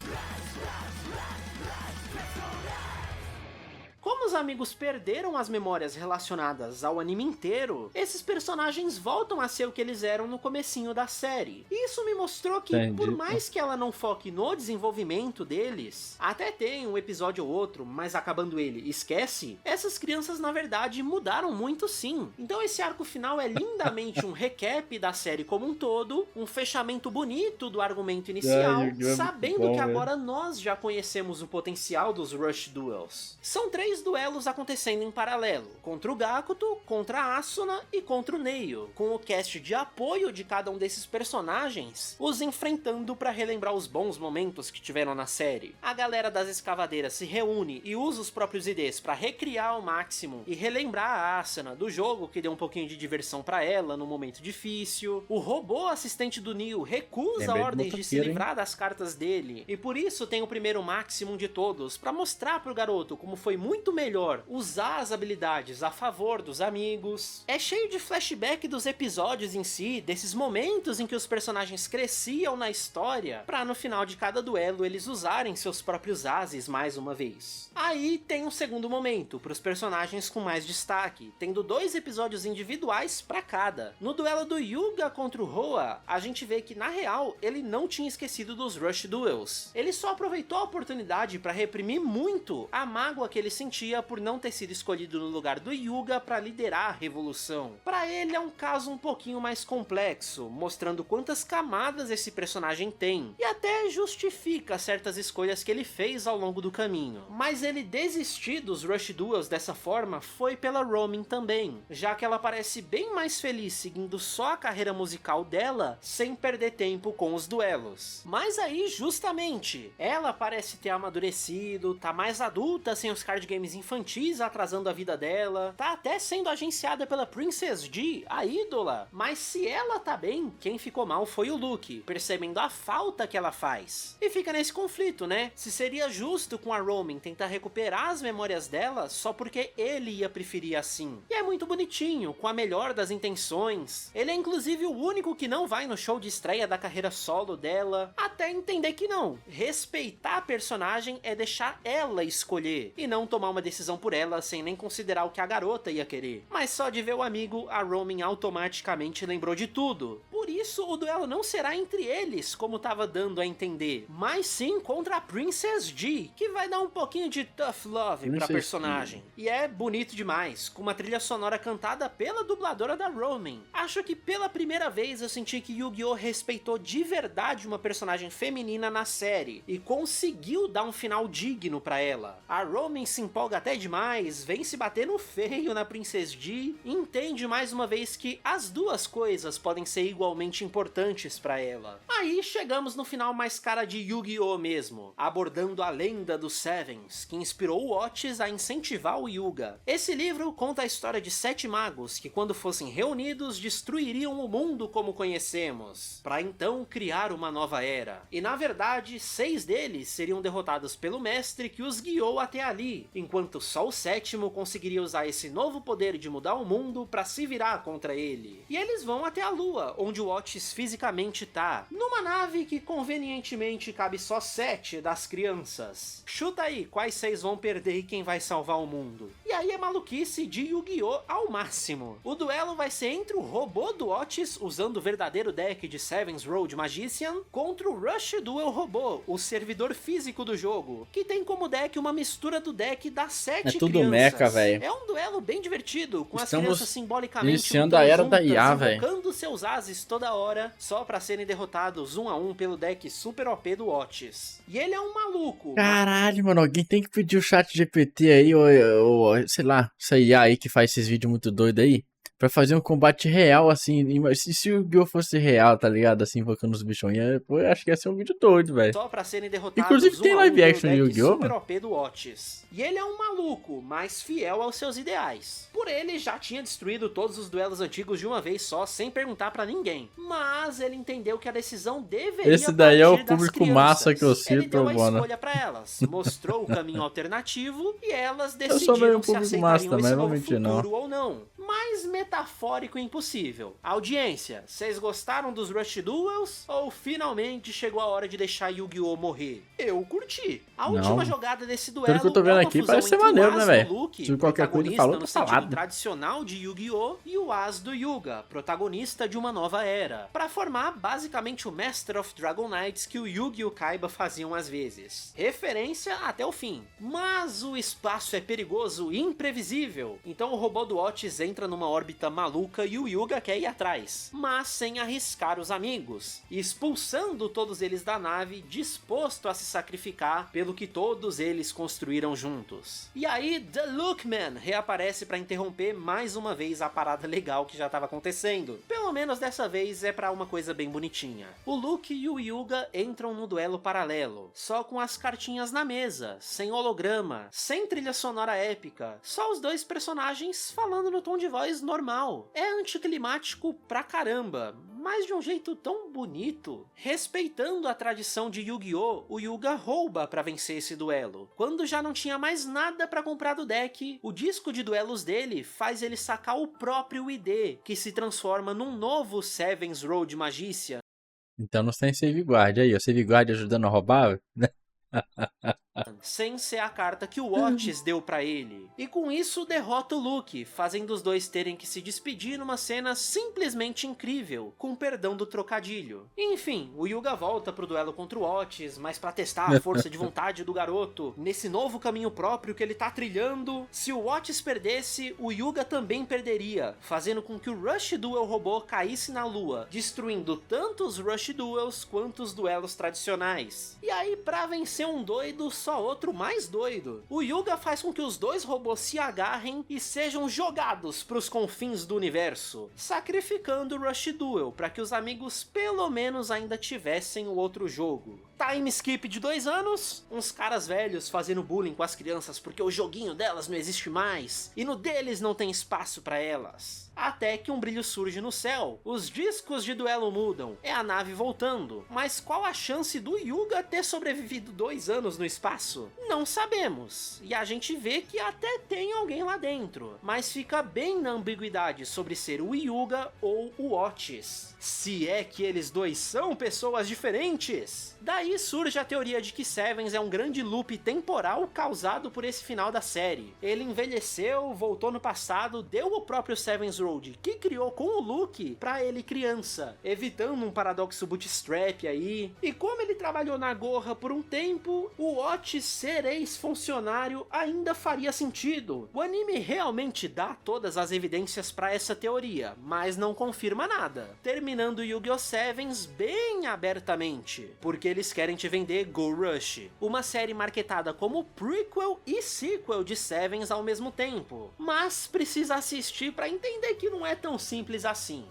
Speaker 2: Como os amigos perderam as memórias relacionadas ao anime inteiro, esses personagens voltam a ser o que eles eram no comecinho da série. E isso me mostrou que,
Speaker 1: Entendi.
Speaker 2: por mais que ela não foque no desenvolvimento deles, até tem um episódio ou outro, mas acabando ele, esquece, essas crianças na verdade mudaram muito sim. Então esse arco final é lindamente um recap da série como um todo, um fechamento bonito do argumento inicial,
Speaker 1: Yu-Gi-Oh! É muito
Speaker 2: sabendo
Speaker 1: bom,
Speaker 2: que
Speaker 1: velho.
Speaker 2: agora nós já conhecemos o potencial dos Rush Duels. São 3 duelos acontecendo em paralelo, contra o Gakuto, contra a Asuna e contra o Neio, com o cast de apoio de cada um desses personagens, os enfrentando para relembrar os bons momentos que tiveram na série. A galera das escavadeiras se reúne e usa os próprios IDs para recriar ao máximo e relembrar a Asuna do jogo que deu um pouquinho de diversão para ela no momento difícil. O robô assistente do Neil recusa
Speaker 1: Lembrei do
Speaker 2: ordens de se
Speaker 1: motoqueiro, hein?
Speaker 2: livrar das cartas dele, e por isso tem o primeiro Maximum de todos, para mostrar pro garoto como foi muito melhor usar as habilidades a favor dos amigos. É cheio de flashback dos episódios em si, desses momentos em que os personagens cresciam na história, pra no final de cada duelo eles usarem seus próprios ases mais uma vez. Aí tem um segundo momento, pros personagens com mais destaque, tendo 2 episódios individuais pra cada. No duelo do Yuga contra o Hoa, a gente vê que na real ele não tinha esquecido dos Rush Duels. Ele só aproveitou a oportunidade pra reprimir muito a mágoa que ele sentia por não ter sido escolhido no lugar do Yuga pra liderar a revolução. Pra ele é um caso um pouquinho mais complexo, mostrando quantas camadas esse personagem tem, e até justifica certas escolhas que ele fez ao longo do caminho. Mas ele desistir dos Rush Duels dessa forma foi pela Romin também, já que ela parece bem mais feliz seguindo só a carreira musical dela, sem perder tempo com os duelos. Mas aí, justamente, ela parece ter amadurecido, tá mais adulta sem os card games infantis, infantis atrasando a vida dela, tá até sendo agenciada pela Princess G, a ídola. Mas se ela tá bem, quem ficou mal foi o Luke, percebendo a falta que ela faz. E fica nesse conflito, né? Se seria justo com a Roman tentar recuperar as memórias dela só porque ele ia preferir assim. E é muito bonitinho, com a melhor das intenções. Ele é inclusive o único que não vai no show de estreia da carreira solo dela, até entender que não. Respeitar a personagem é deixar ela escolher, e não tomar uma decisão por ela sem nem considerar o que a garota ia querer. Mas só de ver o amigo, a Roman automaticamente lembrou de tudo. Por isso, o duelo não será entre eles, como tava dando a entender, mas sim contra a Princess G, que vai dar um pouquinho de tough love pra personagem. E é bonito demais, com uma trilha sonora cantada pela dubladora da Roman. Acho que pela primeira vez eu senti que Yu-Gi-Oh! Respeitou de verdade uma personagem feminina na série, e conseguiu dar um final digno pra ela. A Roman se empolga até demais, vem se batendo feio na Princess G, e entende mais uma vez que as duas coisas podem ser igualmente importantes pra ela. Aí chegamos no final mais cara de Yu-Gi-Oh! Mesmo, abordando a lenda dos Sevens, que inspirou o Otis a incentivar o Yuga. Esse livro conta a história de 7 magos que, quando fossem reunidos, destruiriam o mundo como conhecemos, para então criar uma nova era. E na verdade, 6 deles seriam derrotados pelo mestre que os guiou até ali, enquanto só o 7º conseguiria usar esse novo poder de mudar o mundo para se virar contra ele. E eles vão até a Lua, onde o Otis fisicamente tá, numa nave que convenientemente cabe só 7 das crianças. Chuta aí, quais 6 vão perder e quem vai salvar o mundo? E aí é maluquice de Yu-Gi-Oh! Ao máximo. O duelo vai ser entre o robô do Otis, usando o verdadeiro deck de Seven's Road Magician, contra o Rush Duel Robô, o servidor físico do jogo, que tem como deck uma mistura do deck das 7
Speaker 1: tudo
Speaker 2: crianças.
Speaker 1: mecha, velho.
Speaker 2: É um duelo bem divertido, com as
Speaker 1: Estamos
Speaker 2: crianças simbolicamente
Speaker 1: iniciando a era da
Speaker 2: juntas,
Speaker 1: IA, velho.
Speaker 2: invocando seus ases toda hora, só pra serem derrotados 1 a 1 pelo deck super OP do Otis. E ele é um maluco.
Speaker 1: Caralho, mano, alguém tem que pedir o chat GPT aí, ou sei lá, essa IA aí que faz esses vídeos muito doidos aí, pra fazer um combate real, assim. Se o Yu-Gi-Oh! Fosse real, tá ligado? Assim, invocando os bichões, pô, eu acho que ia ser um vídeo doido, velho.
Speaker 2: Só pra serem derrotados.
Speaker 1: Inclusive tem live action no Yu-Gi-Oh!
Speaker 2: Super OP do Otis. E ele é um maluco, mas fiel aos seus ideais. Por ele, já tinha destruído todos os duelos antigos de uma vez só, sem perguntar pra ninguém. Mas ele entendeu que a decisão deveria
Speaker 1: Esse daí é o
Speaker 2: partir das
Speaker 1: público
Speaker 2: crianças.
Speaker 1: massa que eu
Speaker 2: Ele
Speaker 1: cito,
Speaker 2: deu a
Speaker 1: mano.
Speaker 2: escolha pra elas, mostrou o caminho alternativo e elas
Speaker 1: Eu sou meio
Speaker 2: decidiram
Speaker 1: um
Speaker 2: se
Speaker 1: público massa
Speaker 2: aceitariam
Speaker 1: também,
Speaker 2: esse
Speaker 1: não vou
Speaker 2: novo
Speaker 1: mentir, não.
Speaker 2: futuro ou não. Mais metafórico impossível. Audiência, vocês gostaram dos Rush Duels? Ou finalmente chegou a hora de deixar Yu-Gi-Oh! Morrer? Eu curti. A última jogada desse duelo
Speaker 1: Pelo que eu tô vendo
Speaker 2: é uma
Speaker 1: aqui,
Speaker 2: fusão
Speaker 1: parece ser
Speaker 2: entre o
Speaker 1: maneiro,
Speaker 2: As
Speaker 1: né,
Speaker 2: do
Speaker 1: velho?
Speaker 2: Luke,
Speaker 1: Se qualquer coisa
Speaker 2: protagonista
Speaker 1: falou,
Speaker 2: no
Speaker 1: tá
Speaker 2: sentido
Speaker 1: falado.
Speaker 2: tradicional de Yu-Gi-Oh! E o As do Yuga, protagonista de uma nova era, para formar basicamente o Master of Dragon Knights que o Yugi e o Kaiba faziam às vezes. Referência até o fim. Mas o espaço é perigoso e imprevisível, então o robô do Otis entra numa órbita maluca e o Yuga quer ir atrás, mas sem arriscar os amigos, expulsando todos eles da nave, disposto a se sacrificar pelo que todos eles construíram juntos. E aí The Lookman reaparece para interromper mais uma vez a parada legal que já estava acontecendo. Pelo menos dessa vez é para uma coisa bem bonitinha. O Luke e o Yuga entram no duelo paralelo, só com as cartinhas na mesa, sem holograma, sem trilha sonora épica, só os dois personagens falando no tom de voz normal. É anticlimático pra caramba, mas de um jeito tão bonito. Respeitando a tradição de Yu-Gi-Oh!, o Yuga rouba pra vencer esse duelo. Quando já não tinha mais nada pra comprar do deck, o disco de duelos dele faz ele sacar o próprio ID, que se transforma num novo Seven's Road Magician.
Speaker 1: Então não tem save guard aí, o save guard ajudando a roubar, né?
Speaker 2: Sem ser a carta que o Otis deu pra ele. E com isso derrota o Luke, fazendo os dois terem que se despedir numa cena simplesmente incrível, com perdão do trocadilho. Enfim, o Yuga volta pro duelo contra o Otis, mas pra testar a força de vontade do garoto, nesse novo caminho próprio que ele tá trilhando, se o Otis perdesse, o Yuga também perderia, fazendo com que o Rush Duel robô caísse na lua, destruindo tanto os Rush Duels quanto os duelos tradicionais. E aí, pra vencer um doido, só outro mais doido. O Yuga faz com que os dois robôs se agarrem e sejam jogados pros confins do universo, sacrificando o Rush Duel para que os amigos pelo menos ainda tivessem o outro jogo. Time skip de 2 anos, uns caras velhos fazendo bullying com as crianças porque o joguinho delas não existe mais e no deles não tem espaço para elas. Até que um brilho surge no céu, os discos de duelo mudam, é a nave voltando, mas qual a chance do Yuga ter sobrevivido 2 anos no espaço? Não sabemos, e a gente vê que até tem alguém lá dentro, mas fica bem na ambiguidade sobre ser o Yuga ou o Otis. Se é que eles dois são pessoas diferentes. Daí surge a teoria de que Sevens é um grande loop temporal causado por esse final da série. Ele envelheceu, voltou no passado, deu o próprio Sevens Road, que criou com o Luke pra ele criança, evitando um paradoxo bootstrap aí. E como ele trabalhou na Gorra por um tempo, o Otis ser ex-funcionário ainda faria sentido. O anime realmente dá todas as evidências pra essa teoria, mas não confirma nada, terminando Yu-Gi-Oh! Sevens bem abertamente, porque eles querem te vender Go Rush, uma série marketada como prequel e sequel de Sevens ao mesmo tempo, mas precisa assistir pra entender que não é tão simples assim.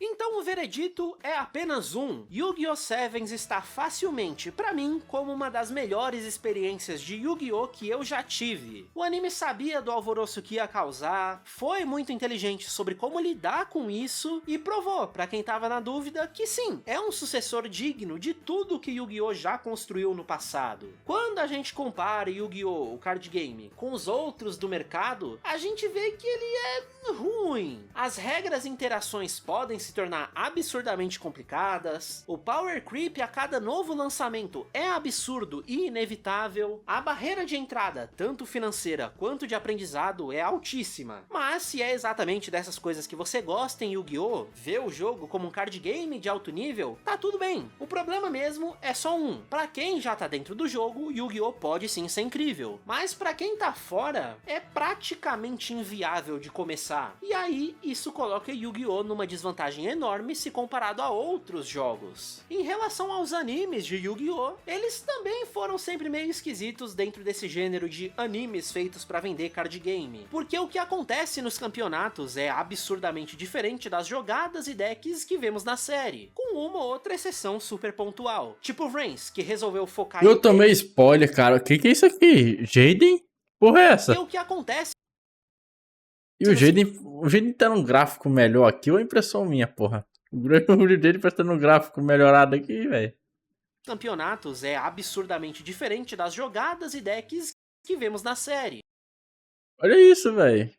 Speaker 2: Então o veredito é apenas um. Yu-Gi-Oh! Sevens está facilmente, pra mim, como uma das melhores experiências de Yu-Gi-Oh! Que eu já tive. O anime sabia do alvoroço que ia causar, foi muito inteligente sobre como lidar com isso e provou, pra quem tava na dúvida, que sim, é um sucessor digno de tudo que Yu-Gi-Oh! Já construiu no passado. Quando a gente compara Yu-Gi-Oh! O card game com os outros do mercado, a gente vê que ele é ruim. As regras e interações podem se tornar absurdamente complicadas, o power creep a cada novo lançamento é absurdo e inevitável, a barreira de entrada, tanto financeira quanto de aprendizado, é altíssima. Mas se é exatamente dessas coisas que você gosta em Yu-Gi-Oh!, ver o jogo como um card game de alto nível, tá tudo bem. O problema mesmo é só um. Pra quem já tá dentro do jogo, Yu-Gi-Oh! Pode sim ser incrível, mas pra quem tá fora, é praticamente inviável de começar. E aí, isso coloca Yu-Gi-Oh! Numa desvantagem enorme se comparado a outros jogos. Em relação aos animes de Yu-Gi-Oh!, eles também foram sempre meio esquisitos dentro desse gênero de animes feitos pra vender card game, porque o que acontece nos campeonatos é absurdamente diferente das jogadas e decks que vemos na série, com uma ou outra exceção super pontual, tipo Vrains, que resolveu focar
Speaker 1: Eu tomei spoiler, cara. O que é isso aqui? Jaden? Porra é essa?
Speaker 2: E o que acontece
Speaker 1: E o Jaden tá num gráfico melhor aqui ou é impressão minha, porra? O Jaden parece estar num gráfico melhorado aqui, velho.
Speaker 2: campeonatos é absurdamente diferente das jogadas e decks que vemos na série,
Speaker 1: Olha isso, velho.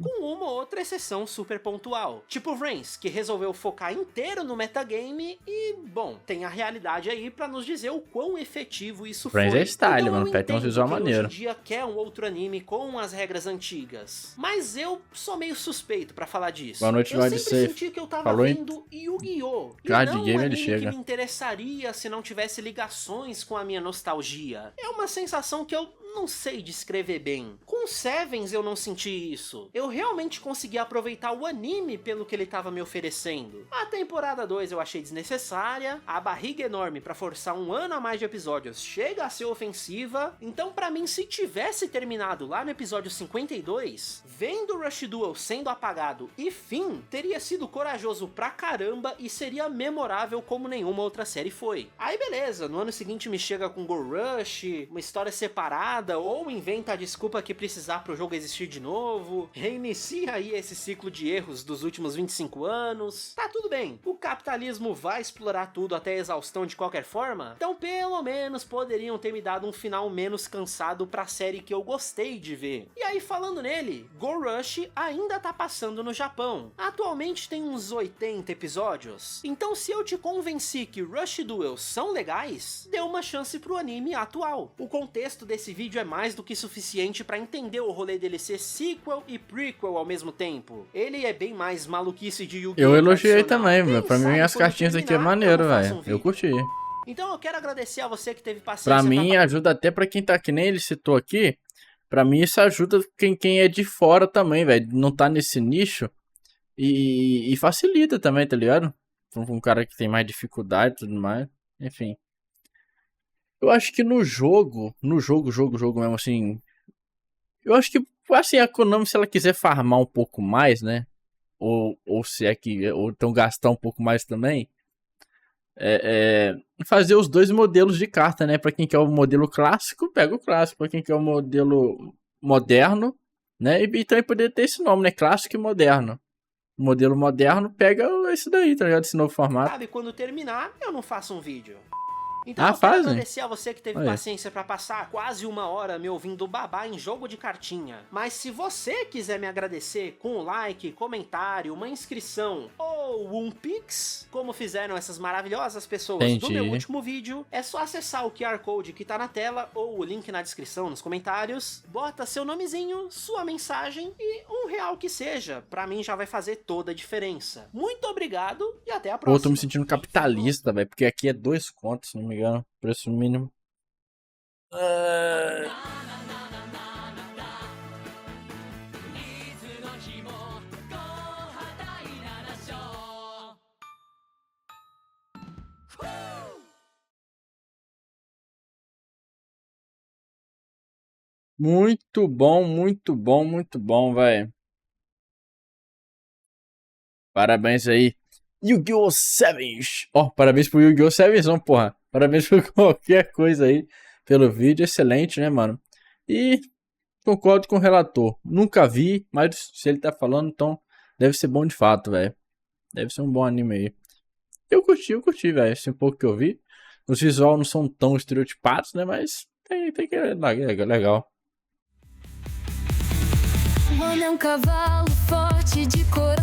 Speaker 2: com uma ou outra exceção super pontual, tipo Vrains, que resolveu focar inteiro no metagame e, bom, tem a realidade aí pra nos dizer o quão efetivo isso
Speaker 1: Vrains
Speaker 2: foi.
Speaker 1: é style,
Speaker 2: Então,
Speaker 1: mano,
Speaker 2: eu
Speaker 1: pega um
Speaker 2: entendo
Speaker 1: visual
Speaker 2: quem
Speaker 1: maneiro.
Speaker 2: hoje em dia quer um outro anime com as regras antigas, mas eu sou meio suspeito pra falar disso.
Speaker 1: Boa noite,
Speaker 2: Eu
Speaker 1: Lord
Speaker 2: sempre
Speaker 1: Safe.
Speaker 2: senti que eu tava
Speaker 1: Falou, hein?
Speaker 2: vendo Yu-Gi-Oh! E
Speaker 1: Card
Speaker 2: não um
Speaker 1: game, ele
Speaker 2: anime
Speaker 1: chega.
Speaker 2: que me interessaria se não tivesse ligações com a minha nostalgia. É uma sensação que eu não sei descrever bem. Com Sevens eu não senti isso. Eu realmente consegui aproveitar o anime pelo que ele tava me oferecendo. A temporada 2 eu achei desnecessária, a barriga enorme pra forçar 1 ano a mais de episódios chega a ser ofensiva, então pra mim se tivesse terminado lá no episódio 52, vendo Rush Duel sendo apagado e fim, teria sido corajoso pra caramba e seria memorável como nenhuma outra série foi. Aí beleza, no ano seguinte me chega com Go Rush, uma história separada, ou inventa a desculpa que precisar pro jogo existir de novo, reinicia aí esse ciclo de erros dos últimos 25 anos. Tá tudo bem, o capitalismo vai explorar tudo até a exaustão de qualquer forma, então pelo menos poderiam ter me dado um final menos cansado pra série que eu gostei de ver. E aí falando nele, Go Rush ainda tá passando no Japão. Atualmente tem uns 80 episódios, então se eu te convenci que Rush Duel são legais, dê uma chance pro anime atual. O contexto desse vídeo é mais do que suficiente pra entender o rolê dele ser sequel e prequel ao mesmo tempo. Ele é bem mais maluquice de Yu-Gi-Oh!
Speaker 1: Eu elogiei
Speaker 2: tradicional.
Speaker 1: também,
Speaker 2: Quem
Speaker 1: meu. Pra mim
Speaker 2: sabe
Speaker 1: as
Speaker 2: quando
Speaker 1: cartinhas aqui é
Speaker 2: terminar,
Speaker 1: maneiro,
Speaker 2: eu faço
Speaker 1: velho.
Speaker 2: um vídeo.
Speaker 1: Eu curti.
Speaker 2: Então eu quero agradecer a você que teve paciência.
Speaker 1: Pra mim ajuda até pra quem tá, que nem ele citou aqui. Pra mim isso ajuda quem é de fora também, velho. Não tá nesse nicho. E facilita também, tá ligado? Pra um cara que tem mais dificuldade e tudo mais. Enfim. Eu acho que no jogo mesmo, assim. Eu acho que, assim, a Konami, se ela quiser farmar um pouco mais, né? Ou se é que. Ou então gastar um pouco mais também. Fazer os dois modelos de carta, né? Pra quem quer o modelo clássico, pega o clássico. Pra quem quer o modelo moderno, né? E também poderia ter esse nome, né? Clássico e moderno. O modelo moderno pega esse daí, tá ligado? Esse novo formato.
Speaker 2: Sabe, quando terminar, eu não faço um vídeo. Então
Speaker 1: Ah,
Speaker 2: eu quero
Speaker 1: fazem?
Speaker 2: agradecer a você que teve
Speaker 1: Olha.
Speaker 2: paciência pra passar quase 1 hora me ouvindo babar em jogo de cartinha. Mas se você quiser me agradecer com um like, comentário, uma inscrição ou um pix, como fizeram essas maravilhosas pessoas do
Speaker 1: Entendi.
Speaker 2: meu último vídeo, é só acessar o QR Code que tá na tela ou o link na descrição, nos comentários, bota seu nomezinho, sua mensagem e R$1 que seja. Pra mim já vai fazer toda a diferença. Muito obrigado e até a
Speaker 1: Pô, eu tô
Speaker 2: próxima.
Speaker 1: me sentindo capitalista, velho. Porque aqui é 2 contos, se não me engano. Preço mínimo. Muito bom, muito bom, muito bom, velho. Parabéns aí. Yu-Gi-Oh! Sevens. Ó, parabéns pro Yu-Gi-Oh! Sevens, não, porra. Parabéns por qualquer coisa aí. Pelo vídeo, excelente, né, mano? E concordo com o relator. Nunca vi, mas se ele tá falando, então deve ser bom de fato, velho. Deve ser um bom anime aí. Eu curti, velho. Esse pouco que eu vi. Os visuais não são tão estereotipados, né? Mas tem que é legal.
Speaker 5: O homem é um cavalo forte de cor.